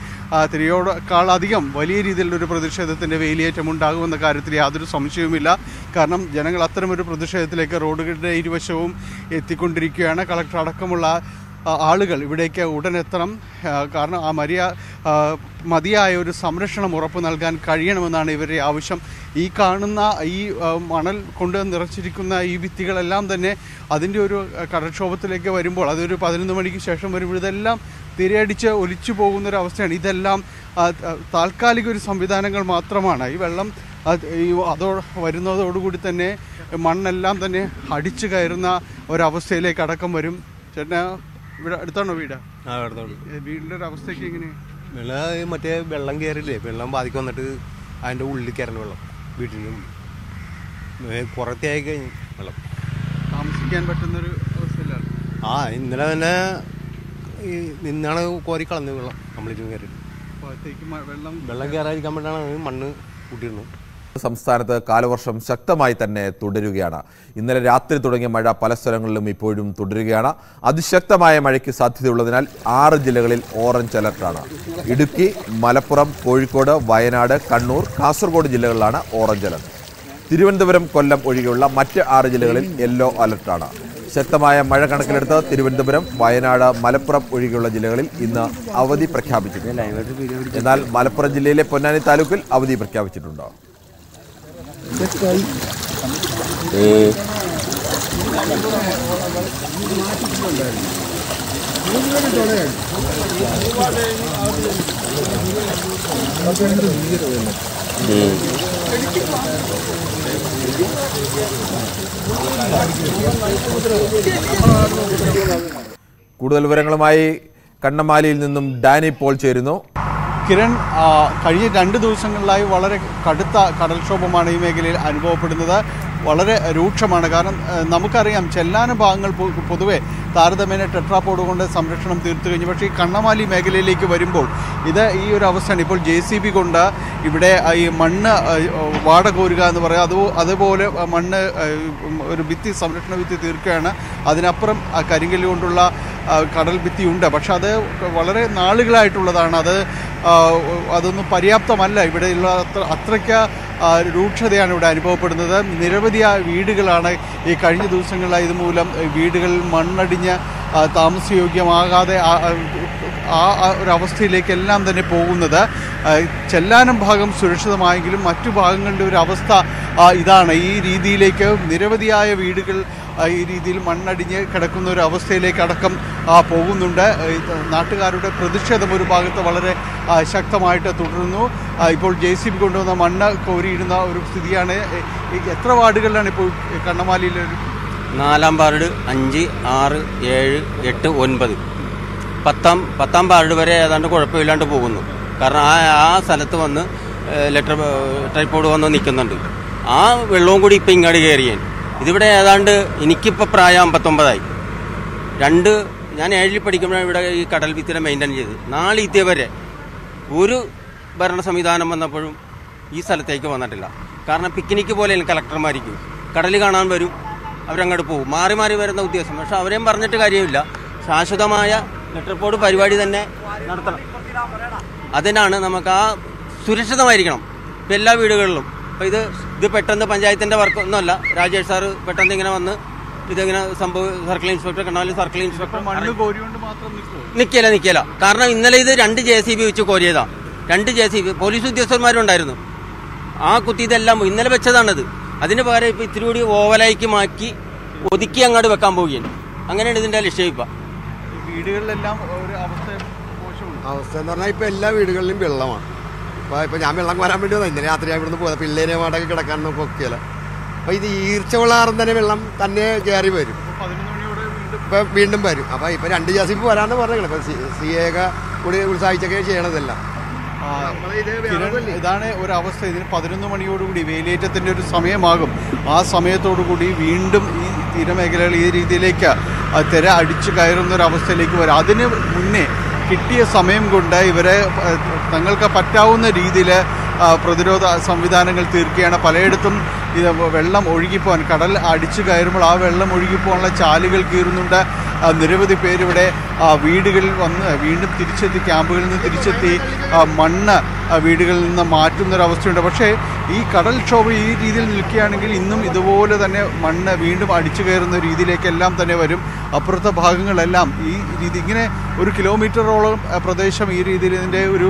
തിരയോടേക്കാളധികം വലിയ രീതിയിലുള്ളൊരു പ്രതിഷേധത്തിൻ്റെ വേലിയേറ്റം ഉണ്ടാകുമെന്ന കാര്യത്തിൽ യാതൊരു സംശയവുമില്ല. കാരണം ജനങ്ങൾ അത്തരമൊരു പ്രതിഷേധത്തിലേക്ക് റോഡുകളുടെ ഇരുവശവും എത്തിക്കൊണ്ടിരിക്കുകയാണ്. കളക്ടർ അടക്കമുള്ള ആളുകൾ ഇവിടേക്ക് ഉടനെത്തണം. കാരണം മതിയായ ഒരു സംരക്ഷണം ഉറപ്പു നൽകാൻ കഴിയണമെന്നാണ് ഇവരുടെ ആവശ്യം. ഈ കാണുന്ന ഈ മണൽ കൊണ്ട് നിറച്ചിരിക്കുന്ന ഈ ഭിത്തികളെല്ലാം തന്നെ അതിൻ്റെ ഒരു കടൽക്ഷോഭത്തിലേക്ക് വരുമ്പോൾ അതൊരു 11 മണിക്ക് ശേഷം വരുമ്പോൾ ഇതെല്ലാം തിരയടിച്ച് ഒലിച്ചു പോകുന്നൊരവസ്ഥയാണ്. ഇതെല്ലാം താൽക്കാലിക ഒരു സംവിധാനങ്ങൾ മാത്രമാണ്. ഈ വെള്ളം വരുന്നതോടുകൂടി തന്നെ മണ്ണെല്ലാം തന്നെ അടിച്ചു കയറുന്ന ഒരവസ്ഥയിലേക്ക് അടക്കം വരും. ചേട്ടനാ ഇവിടെ അടുത്താണോ വീട്? വീടിൻ്റെ ഒരു അവസ്ഥയ്ക്ക് എങ്ങനെയാണ്? മറ്റേ വെള്ളം കയറില്ലേ, വെള്ളം ബാധിക്ക് വന്നിട്ട് അതിൻ്റെ ഉള്ളിൽ കയറുന്ന വെള്ളം വീട്ടിൻ്റെ ഉള്ളിൽ കുറേയായി കഴിഞ്ഞു വെള്ളം താമസിക്കാൻ പറ്റുന്നൊരു അവസ്ഥയിലാണ്. ഇന്നലെ തന്നെ നിന്നാണ് കോരി കളഞ്ഞ വെള്ളം നമ്മളിരുന്ന് കയറിയിട്ട്. വെള്ളം കയറാതിരിക്കാൻ വേണ്ടിയാണ് മണ്ണ് കൂട്ടിയിരുന്നു. സംസ്ഥാനത്ത് കാലവർഷം ശക്തമായി തന്നെ തുടരുകയാണ്. ഇന്നലെ രാത്രി തുടങ്ങിയ മഴ പല സ്ഥലങ്ങളിലും ഇപ്പോഴും തുടരുകയാണ്. അതിശക്തമായ മഴയ്ക്ക് സാധ്യതയുള്ളതിനാൽ 6 ജില്ലകളിൽ ഓറഞ്ച് അലർട്ടാണ്. ഇടുക്കി, മലപ്പുറം, കോഴിക്കോട്, വയനാട്, കണ്ണൂർ, കാസർഗോഡ് ജില്ലകളിലാണ് ഓറഞ്ച് അലർട്ട്. തിരുവനന്തപുരം, കൊല്ലം ഒഴികെയുള്ള മറ്റ് 6 ജില്ലകളിൽ യെല്ലോ അലർട്ടാണ്. ശക്തമായ മഴ കണക്കിലെടുത്ത് തിരുവനന്തപുരം, വയനാട്, മലപ്പുറം ഒഴികെയുള്ള ജില്ലകളിൽ ഇന്ന് അവധി പ്രഖ്യാപിച്ചിട്ടുണ്ട്. എന്നാൽ മലപ്പുറം ജില്ലയിലെ പൊന്നാനി താലൂക്കിൽ അവധി പ്രഖ്യാപിച്ചിട്ടുണ്ട്. കൂടുതൽ വിവരങ്ങളുമായി കണ്ണമാലിയിൽ നിന്നും ഡാനി പോൾ ചേരുന്നു. കിരൺ, കഴിഞ്ഞ 2 ദിവസങ്ങളിലായി വളരെ കടുത്ത കടൽക്ഷോഭമാണ് ഈ മേഖലയിൽ അനുഭവപ്പെടുന്നത്. വളരെ രൂക്ഷമാണ്. കാരണം നമുക്കറിയാം ചെല്ലാനം ഭാഗങ്ങൾ പൊതുവെ താരതമ്യേന ടെട്രാപോഡ് കൊണ്ട് സംരക്ഷണം തീർത്തു കഴിഞ്ഞു. പക്ഷേ ഈ കണ്ണമാലി മേഖലയിലേക്ക് വരുമ്പോൾ ഈ ഒരു അവസ്ഥയാണ്. ഇപ്പോൾ JCB കൊണ്ട് ഇവിടെ ഈ മണ്ണ് വാട കോരുക എന്ന് പറയാം. അതുപോലെ മണ്ണ് ഒരു സംരക്ഷണ ഭിത്തി തീർക്കുകയാണ്. അതിനപ്പുറം കരിങ്കല്ല് കൊണ്ടുള്ള കടൽ ഭിത്തിയുണ്ട്. പക്ഷെ അത് വളരെ നാളുകളായിട്ടുള്ളതാണ്. അതൊന്നും പര്യാപ്തമല്ല. ഇവിടെയുള്ള അത്രയ്ക്ക് രൂക്ഷതയാണ് ഇവിടെ അനുഭവപ്പെടുന്നത്. നിരവധിയായ വീടുകളാണ് ഈ കഴിഞ്ഞ ദിവസങ്ങളിലായി ഇതുമൂലം വീടുകളിൽ മണ്ണടിഞ്ഞ് താമസയോഗ്യമാകാതെ ഒരവസ്ഥയിലേക്കെല്ലാം തന്നെ പോകുന്നത്. ചെല്ലാനം ഭാഗം സുരക്ഷിതമായെങ്കിലും മറ്റു ഭാഗങ്ങളുടെ ഒരു അവസ്ഥ ഇതാണ്. ഈ രീതിയിലേക്ക് നിരവധിയായ വീടുകൾ ഈ രീതിയിൽ മണ്ണടിഞ്ഞ് കിടക്കുന്ന ഒരു അവസ്ഥയിലേക്ക് അടക്കം പോകുന്നുണ്ട്. നാട്ടുകാരുടെ പ്രതിഷേധം ഒരു ഭാഗത്ത് വളരെ ശക്തമായിട്ട് തുടരുന്നു. ഇപ്പോൾ JCB കൊണ്ടുവന്ന മണ്ണ് കോരിയിടുന്ന ഒരു സ്ഥിതിയാണ്. എത്ര വാർഡുകളിലാണ് ഇപ്പോൾ കണ്ണമാലിയിൽ? 4-ാം വാർഡ്, 5, 6, 7, 8, 9. 10-ാം വാർഡ് വരെ ഏതാണ്ട് കുഴപ്പമില്ലാണ്ട് പോകുന്നു. കാരണം ആ സ്ഥലത്ത് വന്ന് ട്രൈപോഡ് വന്ന് നിൽക്കുന്നുണ്ട്. ആ വെള്ളവും കൂടി ഇപ്പം ഇങ്ങോട്ട് കയറിയാൻ ഇതിവിടെ ഏതാണ്ട് എനിക്കിപ്പോൾ പ്രായം 59ആയി. ഞാൻ 7ൽ പഠിക്കുമ്പോഴാണ് ഇവിടെ ഈ കടൽ ഭിത്തിനെ മെയിൻറ്റെയിൻ ചെയ്ത്. നാളെ ഇതേവരെ ഒരു ഭരണ സംവിധാനം വന്നപ്പോഴും ഈ സ്ഥലത്തേക്ക് വന്നിട്ടില്ല. കാരണം പിക്നിക്ക് പോലെ കളക്ടർമാരിക്കും കടൽ കാണാൻ വരും, അവരങ്ങോട്ട് പോകും. മാറി മാറി വരുന്ന ഉദ്ദേശം. പക്ഷെ അവരെയും പറഞ്ഞിട്ട് കാര്യമില്ല. ശാശ്വതമായ ലെറ്റർപോഡ് പരിപാടി തന്നെ നടത്തണം. അതിനാണ് നമുക്ക് സുരക്ഷിതമായിരിക്കണം ഇപ്പം എല്ലാ വീടുകളിലും. അപ്പോൾ ഇത് പെട്ടെന്ന് പഞ്ചായത്തിൻ്റെ വർക്കൊന്നുമല്ല. രാജേഷ് സാറ് പെട്ടെന്ന് ഇങ്ങനെ വന്ന് ഇതെങ്ങനെ സർക്കിൾ ഇൻസ്പെക്ടർ, കണ്ണാലി സർക്കിൾ ഇൻസ്പെക്ടർ നിൽക്കില്ല. കാരണം ഇന്നലെ ഇത് 2 JCB വെച്ച് കോരിയതാണ്. 2 JCB പോലീസ് ഉദ്യോഗസ്ഥന്മാരുണ്ടായിരുന്നു. കുത്തിയതെല്ലാം ഇന്നലെ വെച്ചതാണത്. അതിന് പകരം ഇപ്പം ഇത്തിരി കൂടി ഓവലായിക്ക് മാറ്റി ഒതുക്കി അങ്ങോട്ട് വെക്കാൻ പോവുകയാണ്. അങ്ങനെയാണ് ഇതിൻ്റെ ലക്ഷ്യം. ഇപ്പം വീടുകളിലെല്ലാം ഒരു അവസ്ഥ എന്ന് പറഞ്ഞാൽ ഇപ്പം എല്ലാ വീടുകളിലും വെള്ളമാണ്. ഇപ്പം ഞാൻ വെള്ളം വരാൻ വേണ്ടി വന്നു. ഇന്നലെ രാത്രി ഇവിടുന്ന് പോകാം. പിള്ളേരെ മാടൊക്കെ കിടക്കാനൊന്നും ഒക്കെയല്ല. അപ്പം ഇത് ഈർച്ച വെള്ളാറും തന്നെ വെള്ളം തന്നെ കയറി വരും. ഇപ്പം വീണ്ടും വരും. അപ്പം ഇപ്പം 2 JCB വരാമെന്ന് പറഞ്ഞത്. ഇപ്പം CA കൂടി ഉത്സാഹിച്ചൊക്കെ ചെയ്യണതെല്ലാം. ഇതാണ് ഒരവസ്ഥ. ഇതിന് 11 മണിയോടുകൂടി വേലിയേറ്റത്തിൻ്റെ ഒരു സമയമാകും. ആ സമയത്തോടുകൂടി വീണ്ടും ഈ തീരമേഖലകൾ ഈ രീതിയിലേക്ക് തിര അടിച്ചു കയറുന്നൊരവസ്ഥയിലേക്ക് വരും. അതിന് മുന്നേ കിട്ടിയ സമയം കൊണ്ട് ഇവരെ തങ്ങൾക്ക് പറ്റാവുന്ന രീതിയിൽ പ്രതിരോധ സംവിധാനങ്ങൾ തീർക്കുകയാണ്. പലയിടത്തും ഇത് വെള്ളം ഒഴുകിപ്പോകാൻ, കടൽ അടിച്ചു കയറുമ്പോൾ ആ വെള്ളം ഒഴുകിപ്പോകാനുള്ള ചാലുകൾ കീറുന്നുണ്ട്. നിരവധി പേരിവിടെ വീടുകളിൽ വന്ന് വീണ്ടും തിരിച്ചെത്തി, ക്യാമ്പുകളിൽ നിന്ന് തിരിച്ചെത്തി മണ്ണ് വീടുകളിൽ നിന്ന് മാറ്റുന്നൊരവസ്ഥയുണ്ട്. പക്ഷേ ഈ കടൽക്ഷോഭം ഈ രീതിയിൽ നിൽക്കുകയാണെങ്കിൽ ഇന്നും ഇതുപോലെ തന്നെ മണ്ണ് വീണ്ടും അടിച്ചു കയറുന്ന രീതിയിലേക്കെല്ലാം തന്നെ വരും. അപ്പുറത്തെ ഭാഗങ്ങളെല്ലാം ഈ രീതി ഇങ്ങനെ 1 കിലോമീറ്ററോളം പ്രദേശം ഈ രീതിയിൽ ഇതിൻ്റെ ഒരു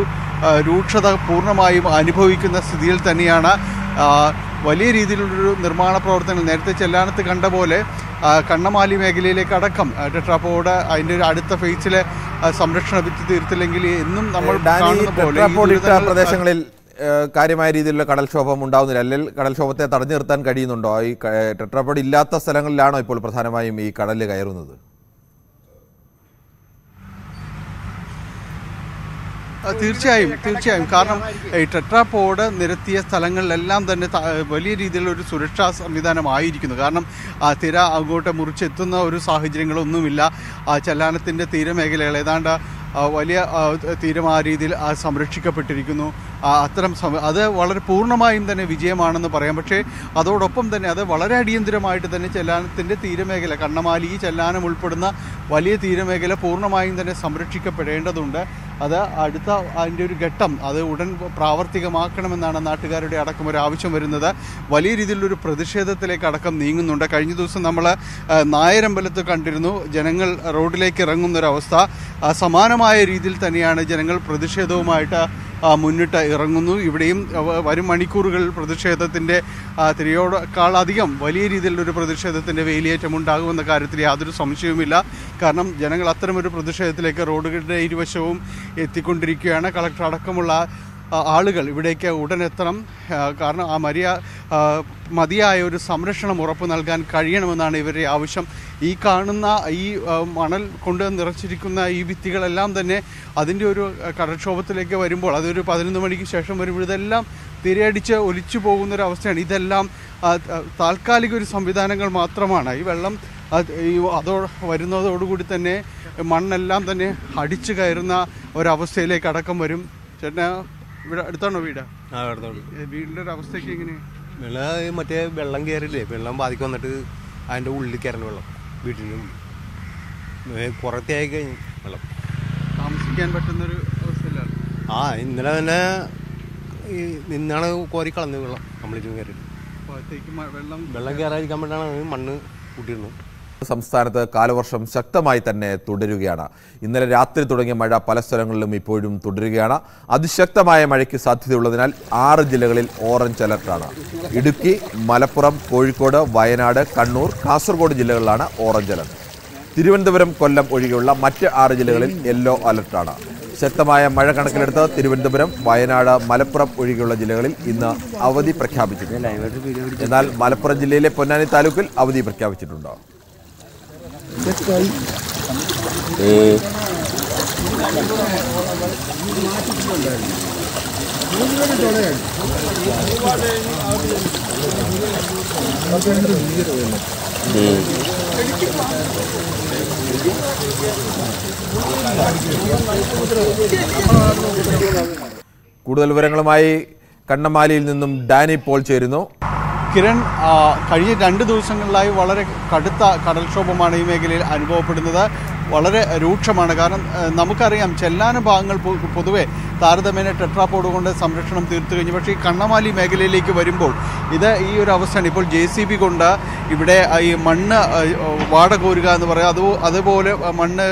രൂക്ഷത പൂർണ്ണമായും അനുഭവിക്കുന്ന സ്ഥിതിയിൽ തന്നെയാണ്. വലിയ രീതിയിലുള്ളൊരു നിർമ്മാണ പ്രവർത്തനങ്ങൾ നേരത്തെ ചെല്ലാനത്ത് കണ്ട പോലെ കണ്ണമാലി മേഖലയിലേക്ക് അടക്കം ടെട്രാപോഡ് അതിൻ്റെ ഒരു അടുത്ത ഫേസിലെ സംരക്ഷണ ഭിത്തി തീർത്തില്ലെങ്കിൽ എന്നും നമ്മൾ കാണുന്ന പോലെ പ്രദേശങ്ങളിൽ കാര്യമായ രീതിയിലുള്ള കടൽക്ഷോഭം ഉണ്ടാകുന്നില്ല. അല്ലെങ്കിൽ കടൽക്ഷോഭത്തെ തടഞ്ഞു നിർത്താൻ കഴിയുന്നുണ്ടോ? ഈ ടെട്രാപോഡ് ഇല്ലാത്ത സ്ഥലങ്ങളിലാണോ ഇപ്പോൾ പ്രധാനമായും ഈ കടലിൽ കയറുന്നത്? തീർച്ചയായും. കാരണം ഈ ടെട്രാപോഡ് നിരത്തിയ സ്ഥലങ്ങളിലെല്ലാം തന്നെ വലിയ രീതിയിലുള്ള ഒരു സുരക്ഷാ സംവിധാനമായിരിക്കുന്നു. കാരണം തിര അങ്ങോട്ട് മുറിച്ചെത്തുന്ന ഒരു സാഹചര്യങ്ങളൊന്നുമില്ല. ചെല്ലാനത്തിൻ്റെ തീരമേഖലകൾ ഏതാണ്ട് വലിയ തീരം ആ രീതിയിൽ സംരക്ഷിക്കപ്പെട്ടിരിക്കുന്നു. അത്തരം അത് വളരെ പൂർണ്ണമായും തന്നെ വിജയമാണെന്ന് പറയാം. പക്ഷേ അതോടൊപ്പം തന്നെ അത് വളരെ അടിയന്തരമായിട്ട് തന്നെ ചെല്ലാനത്തിൻ്റെ തീരമേഖല, കണ്ണമാലി, ചെല്ലാനം ഉൾപ്പെടുന്ന വലിയ തീരമേഖല പൂർണ്ണമായും തന്നെ സംരക്ഷിക്കപ്പെടേണ്ടതുണ്ട്. അത് അടുത്ത അതിൻ്റെ ഒരു ഘട്ടം അത് ഉടൻ പ്രാവർത്തികമാക്കണമെന്നാണ് നാട്ടുകാരുടെ അടക്കം ഒരു ആവശ്യം വരുന്നത്. വലിയ രീതിയിലൊരു പ്രതിഷേധത്തിലേക്ക് അടക്കം നീങ്ങുന്നുണ്ട്. കഴിഞ്ഞ ദിവസം നമ്മൾ നായരമ്പലത്ത് കണ്ടിരുന്നു ജനങ്ങൾ റോഡിലേക്ക് ഇറങ്ങുന്നൊരവസ്ഥ. സമാനമായ രീതിയിൽ തന്നെയാണ് ജനങ്ങൾ പ്രതിഷേധവുമായിട്ട് മുന്നിട്ട് ഇറങ്ങുന്നു. ഇവിടെയും വരും മണിക്കൂറുകൾ പ്രതിഷേധത്തിൻ്റെ തിരയോടേക്കാളധികം വലിയ രീതിയിലുള്ളൊരു പ്രതിഷേധത്തിൻ്റെ വേലിയേറ്റം ഉണ്ടാകുമെന്ന കാര്യത്തിൽ യാതൊരു സംശയവുമില്ല. കാരണം ജനങ്ങൾ അത്തരമൊരു പ്രതിഷേധത്തിലേക്ക് റോഡുകളുടെ ഇരുവശവും എത്തിക്കൊണ്ടിരിക്കുകയാണ്. കളക്ടർ അടക്കമുള്ള ആളുകൾ ഇവിടേക്ക് ഉടൻ എത്തണം. കാരണം മതിയായ ഒരു സംരക്ഷണം ഉറപ്പു നൽകാൻ കഴിയണമെന്നാണ് ഇവരുടെ ആവശ്യം. ഈ കാണുന്ന ഈ മണൽ കൊണ്ട് നിറച്ചിരിക്കുന്ന ഈ ഭിത്തികളെല്ലാം തന്നെ അതിൻ്റെ ഒരു കടൽക്ഷോഭത്തിലേക്ക് വരുമ്പോൾ അതൊരു 11 മണിക്ക് ശേഷം വരുമ്പോൾ ഇതെല്ലാം തിരയടിച്ച് ഒലിച്ചു പോകുന്നൊരവസ്ഥയാണ്. ഇതെല്ലാം താൽക്കാലിക ഒരു സംവിധാനങ്ങൾ മാത്രമാണ്. ഈ വെള്ളം വരുന്നതോടുകൂടി തന്നെ മണ്ണെല്ലാം തന്നെ അടിച്ചു കയറുന്ന ഒരവസ്ഥയിലേക്ക് അടക്കം വരും. ചേട്ടനാ ഇവിടെ അടുത്താണോ വീട്? വീടിൻ്റെ ഒരു അവസ്ഥയ്ക്ക് എങ്ങനെയാണ്? വെള്ളം മറ്റേ വെള്ളം കയറില്ലേ, വെള്ളം ബാധിക്ക് വന്നിട്ട് അതിൻ്റെ ഉള്ളിൽ കയറുന്ന വെള്ളം വീട്ടിൻ്റെ ഉള്ളിൽ പുറത്തേക്ക് കഴിഞ്ഞു വെള്ളം താമസിക്കാൻ പറ്റുന്നൊരു അവസ്ഥയിലാണ്. ഇന്നലെ തന്നെ നിന്നാണ് കോരി കളഞ്ഞത് വെള്ളം കംപ്ലീറ്റ് കയറി. വെള്ളം കയറാതിരിക്കാൻ വേണ്ടിയാണ് മണ്ണ് കൂട്ടിയിരുന്നത്. സംസ്ഥാനത്ത് കാലവർഷം ശക്തമായി തന്നെ തുടരുകയാണ്. ഇന്നലെ രാത്രി തുടങ്ങിയ മഴ പല സ്ഥലങ്ങളിലും ഇപ്പോഴും തുടരുകയാണ്. അതിശക്തമായ മഴയ്ക്ക് സാധ്യതയുള്ളതിനാൽ 6 ജില്ലകളിൽ ഓറഞ്ച് അലർട്ടാണ്. ഇടുക്കി, മലപ്പുറം, കോഴിക്കോട്, വയനാട്, കണ്ണൂർ, കാസർഗോഡ് ജില്ലകളിലാണ് ഓറഞ്ച് അലർട്ട്. തിരുവനന്തപുരം, കൊല്ലം ഒഴികെയുള്ള മറ്റ് 6 ജില്ലകളിൽ യെല്ലോ അലർട്ടാണ്. ശക്തമായ മഴ കണക്കിലെടുത്ത് തിരുവനന്തപുരം, വയനാട്, മലപ്പുറം ഒഴികെയുള്ള ജില്ലകളിൽ ഇന്ന് അവധി പ്രഖ്യാപിച്ചിട്ടുണ്ട്. എന്നാൽ മലപ്പുറം ജില്ലയിലെ പൊന്നാനി താലൂക്കിൽ അവധി പ്രഖ്യാപിച്ചിട്ടുണ്ട്. കൂടുതൽ വിവരങ്ങളുമായി കണ്ണമാലിയിൽ നിന്നും ഡാനി പോൾ ചേരുന്നു. കിരൺ, കഴിഞ്ഞ 2 ദിവസങ്ങളിലായി വളരെ കടുത്ത കടൽക്ഷോഭമാണ് ഈ മേഖലയിൽ അനുഭവപ്പെടുന്നത്. വളരെ രൂക്ഷമാണ്. കാരണം നമുക്കറിയാം ചെല്ലാനം ഭാഗങ്ങൾ പൊതുവെ താരതമ്യേന ടെട്രാപോഡ് കൊണ്ട് സംരക്ഷണം തീർത്തു കഴിഞ്ഞു. പക്ഷേ ഈ കണ്ണമാലി മേഖലയിലേക്ക് വരുമ്പോൾ ഈ ഒരു അവസ്ഥയാണ്. ഇപ്പോൾ JCB കൊണ്ട് ഇവിടെ ഈ മണ്ണ് വാട കോരുക എന്ന് പറയാം. അതുപോലെ മണ്ണ്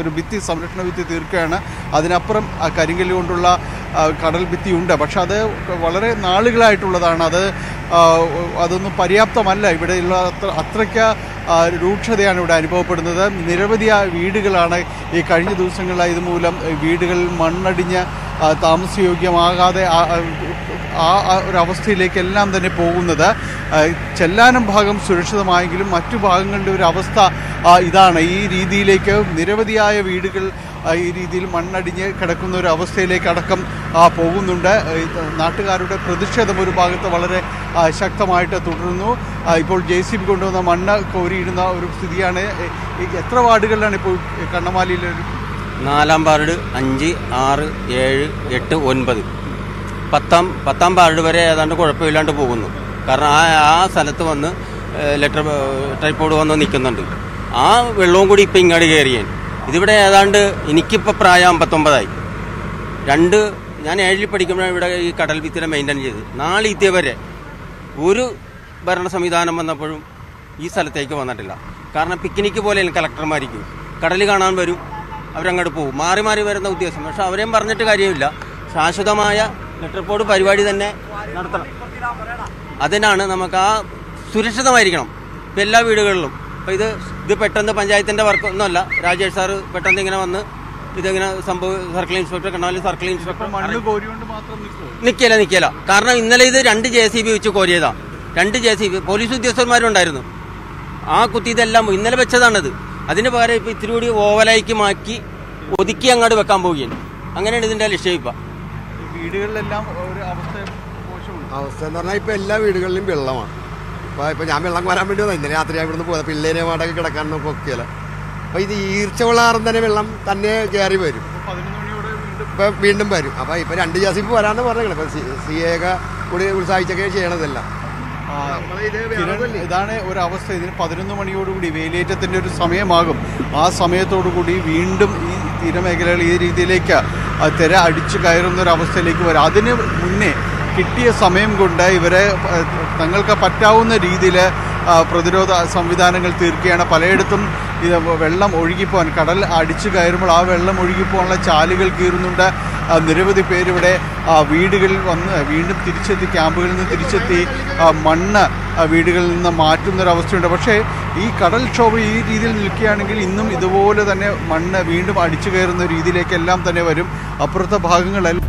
ഒരു സംരക്ഷണ ഭിത്തി തീർക്കുകയാണ്. അതിനപ്പുറം കരിങ്കല്ല് കൊണ്ടുള്ള കടൽ ഭിത്തിയുണ്ട്. പക്ഷെ അത് വളരെ നാളുകളായിട്ടുള്ളതാണ്. അതൊന്നും പര്യാപ്തമല്ല. ഇവിടെയുള്ള അത്രയ്ക്ക് രൂക്ഷതയാണ് ഇവിടെ അനുഭവപ്പെടുന്നത്. നിരവധിയായ വീടുകളാണ് ഈ കഴിഞ്ഞ ദിവസങ്ങളിലായി ഇതുമൂലം വീടുകളിൽ മണ്ണടിഞ്ഞ് താമസയോഗ്യമാകാതെ ഒരവസ്ഥയിലേക്കെല്ലാം തന്നെ പോകുന്നത്. ചെല്ലാനം ഭാഗം സുരക്ഷിതമായെങ്കിലും മറ്റു ഭാഗങ്ങളുടെ ഒരു അവസ്ഥ ഇതാണ്. ഈ രീതിയിലേക്ക് നിരവധിയായ വീടുകൾ ഈ രീതിയിൽ മണ്ണടിഞ്ഞ് കിടക്കുന്ന ഒരു അവസ്ഥയിലേക്ക് അടക്കം പോകുന്നുണ്ട്. നാട്ടുകാരുടെ പ്രതിഷേധം ഒരു ഭാഗത്ത് വളരെ ശക്തമായിട്ട് തുടരുന്നു. ഇപ്പോൾ JCB കൊണ്ടുവന്ന മണ്ണ് കോരിയിടുന്ന ഒരു സ്ഥിതിയാണ്. എത്ര വാർഡുകളിലാണ് ഇപ്പോൾ കണ്ണമാലിയിൽ? 4-ാം വാർഡ്, 5, 6, 7, 8, 9, 10-ാം വാർഡ് വരെ ഏതാണ്ട് കുഴപ്പമില്ലാണ്ട് പോകുന്നു. കാരണം ആ സ്ഥലത്ത് വന്ന് ട്രൈപ്പോഡ് വന്ന് നിൽക്കുന്നുണ്ട്. ആ വെള്ളവും കൂടി ഇപ്പം ഇങ്ങോട്ട് കയറിയാൻ ഇതിവിടെ ഏതാണ്ട് എനിക്കിപ്പോൾ പ്രായം 59ആയി. ഞാൻ 7ൽ പഠിക്കുമ്പോഴാണ് ഇവിടെ ഈ കടൽ ഭിത്തിനെ മെയിൻറ്റെയിൻ ചെയ്ത്. നാളെ ഇതേവരെ ഒരു ഭരണ സംവിധാനം വന്നപ്പോഴും ഈ സ്ഥലത്തേക്ക് വന്നിട്ടില്ല. കാരണം പിക്നിക്ക് പോലെ കളക്ടർമാർക്ക് കടൽ കാണാൻ വരും, അവരങ്ങോട്ട് പോകും. മാറി മാറി വരുന്ന ഉദ്ദേശം. പക്ഷെ അവരെയും പറഞ്ഞിട്ട് കാര്യമില്ല. ശാശ്വതമായ ലെറ്റർപോഡ് പരിപാടി തന്നെ നടത്തണം. അതിനാണ് നമുക്ക് സുരക്ഷിതമായിരിക്കണം ഇപ്പം എല്ലാ വീടുകളിലും. അപ്പോൾ ഇത് പെട്ടെന്ന് പഞ്ചായത്തിൻ്റെ വർക്ക് ഒന്നുമല്ല. രാജേഷ് സാറ് പെട്ടെന്ന് ഇങ്ങനെ വന്ന് ഇതെങ്ങനെ സർക്കിൾ ഇൻസ്പെക്ടർ, കണ്ണാലി സർക്കിൾ ഇൻസ്പെക്ടർ നിൽക്കില്ല. കാരണം ഇന്നലെ ഇത് 2 JCB വെച്ച് കോരിയതാ. 2 JCB പോലീസ് ഉദ്യോഗസ്ഥന്മാരും ഉണ്ടായിരുന്നു. ആ കുത്തിയതെല്ലാം ഇന്നലെ വെച്ചതാണിത്. അതിന് പകരം ഇപ്പം ഇത്തിരി കൂടി ഓവലായിക്ക് മാറ്റി ഒതുക്കി അങ്ങോട്ട് വെക്കാൻ പോവുകയാണ്. അങ്ങനെയാണ് ഇതിൻ്റെ ലക്ഷ്യം. ഇപ്പം വീടുകളിലെല്ലാം ഒരു അവസ്ഥ എന്ന് പറഞ്ഞാൽ ഇപ്പം എല്ലാ വീടുകളിലും വെള്ളമാണ്. ഇപ്പം ഞാൻ വെള്ളം വരാൻ വേണ്ടി വന്നു. ഇന്നലെ രാത്രി ഞാൻ ഇവിടുന്ന് പോയത്. പിള്ളേരെ വാടക കിടക്കാൻ നോക്കിയല്ല. അപ്പോൾ ഇത് ഈർച്ചവെള്ളാറും തന്നെ വെള്ളം തന്നെ കയറി വരും. ഇപ്പോൾ വീണ്ടും വരും. അപ്പോൾ ഇപ്പോൾ 2 ജാസിപ്പ് വരാമെന്ന് പറഞ്ഞത്. ഇപ്പോൾ CA കൂടി ഉത്സാഹിച്ചൊക്കെ ചെയ്യണതല്ല. ഇതാണ് ഒരവസ്ഥ. ഇതിന് 11 മണിയോടുകൂടി വേലിയേറ്റത്തിൻ്റെ ഒരു സമയമാകും. ആ സമയത്തോടുകൂടി വീണ്ടും ഈ തീരമേഖലകൾ ഈ രീതിയിലേക്ക് തിര അടിച്ചു കയറുന്നൊരവസ്ഥയിലേക്ക് വരും. അതിന് മുന്നേ കിട്ടിയ സമയം കൊണ്ട് ഇവരെ തങ്ങൾക്ക് പറ്റാവുന്ന രീതിയിൽ പ്രതിരോധ സംവിധാനങ്ങൾ തീർക്കുകയാണ്. പലയിടത്തും ഇത് വെള്ളം ഒഴുകിപ്പോകാൻ, കടൽ അടിച്ചു കയറുമ്പോൾ ആ വെള്ളം ഒഴുകിപ്പോകാനുള്ള ചാലുകൾ കീറുന്നുണ്ട്. നിരവധി പേരിവിടെ വീടുകളിൽ വന്ന് വീണ്ടും തിരിച്ചെത്തി, ക്യാമ്പുകളിൽ നിന്ന് തിരിച്ചെത്തി മണ്ണ് വീടുകളിൽ നിന്ന് മാറ്റുന്നൊരവസ്ഥയുണ്ട്. പക്ഷേ ഈ കടൽക്ഷോഭം ഈ രീതിയിൽ നിൽക്കുകയാണെങ്കിൽ ഇന്നും ഇതുപോലെ തന്നെ മണ്ണ് വീണ്ടും അടിച്ചു കയറുന്ന രീതിയിലേക്കെല്ലാം തന്നെ വരും. അപ്പുറത്തെ ഭാഗങ്ങളെല്ലാം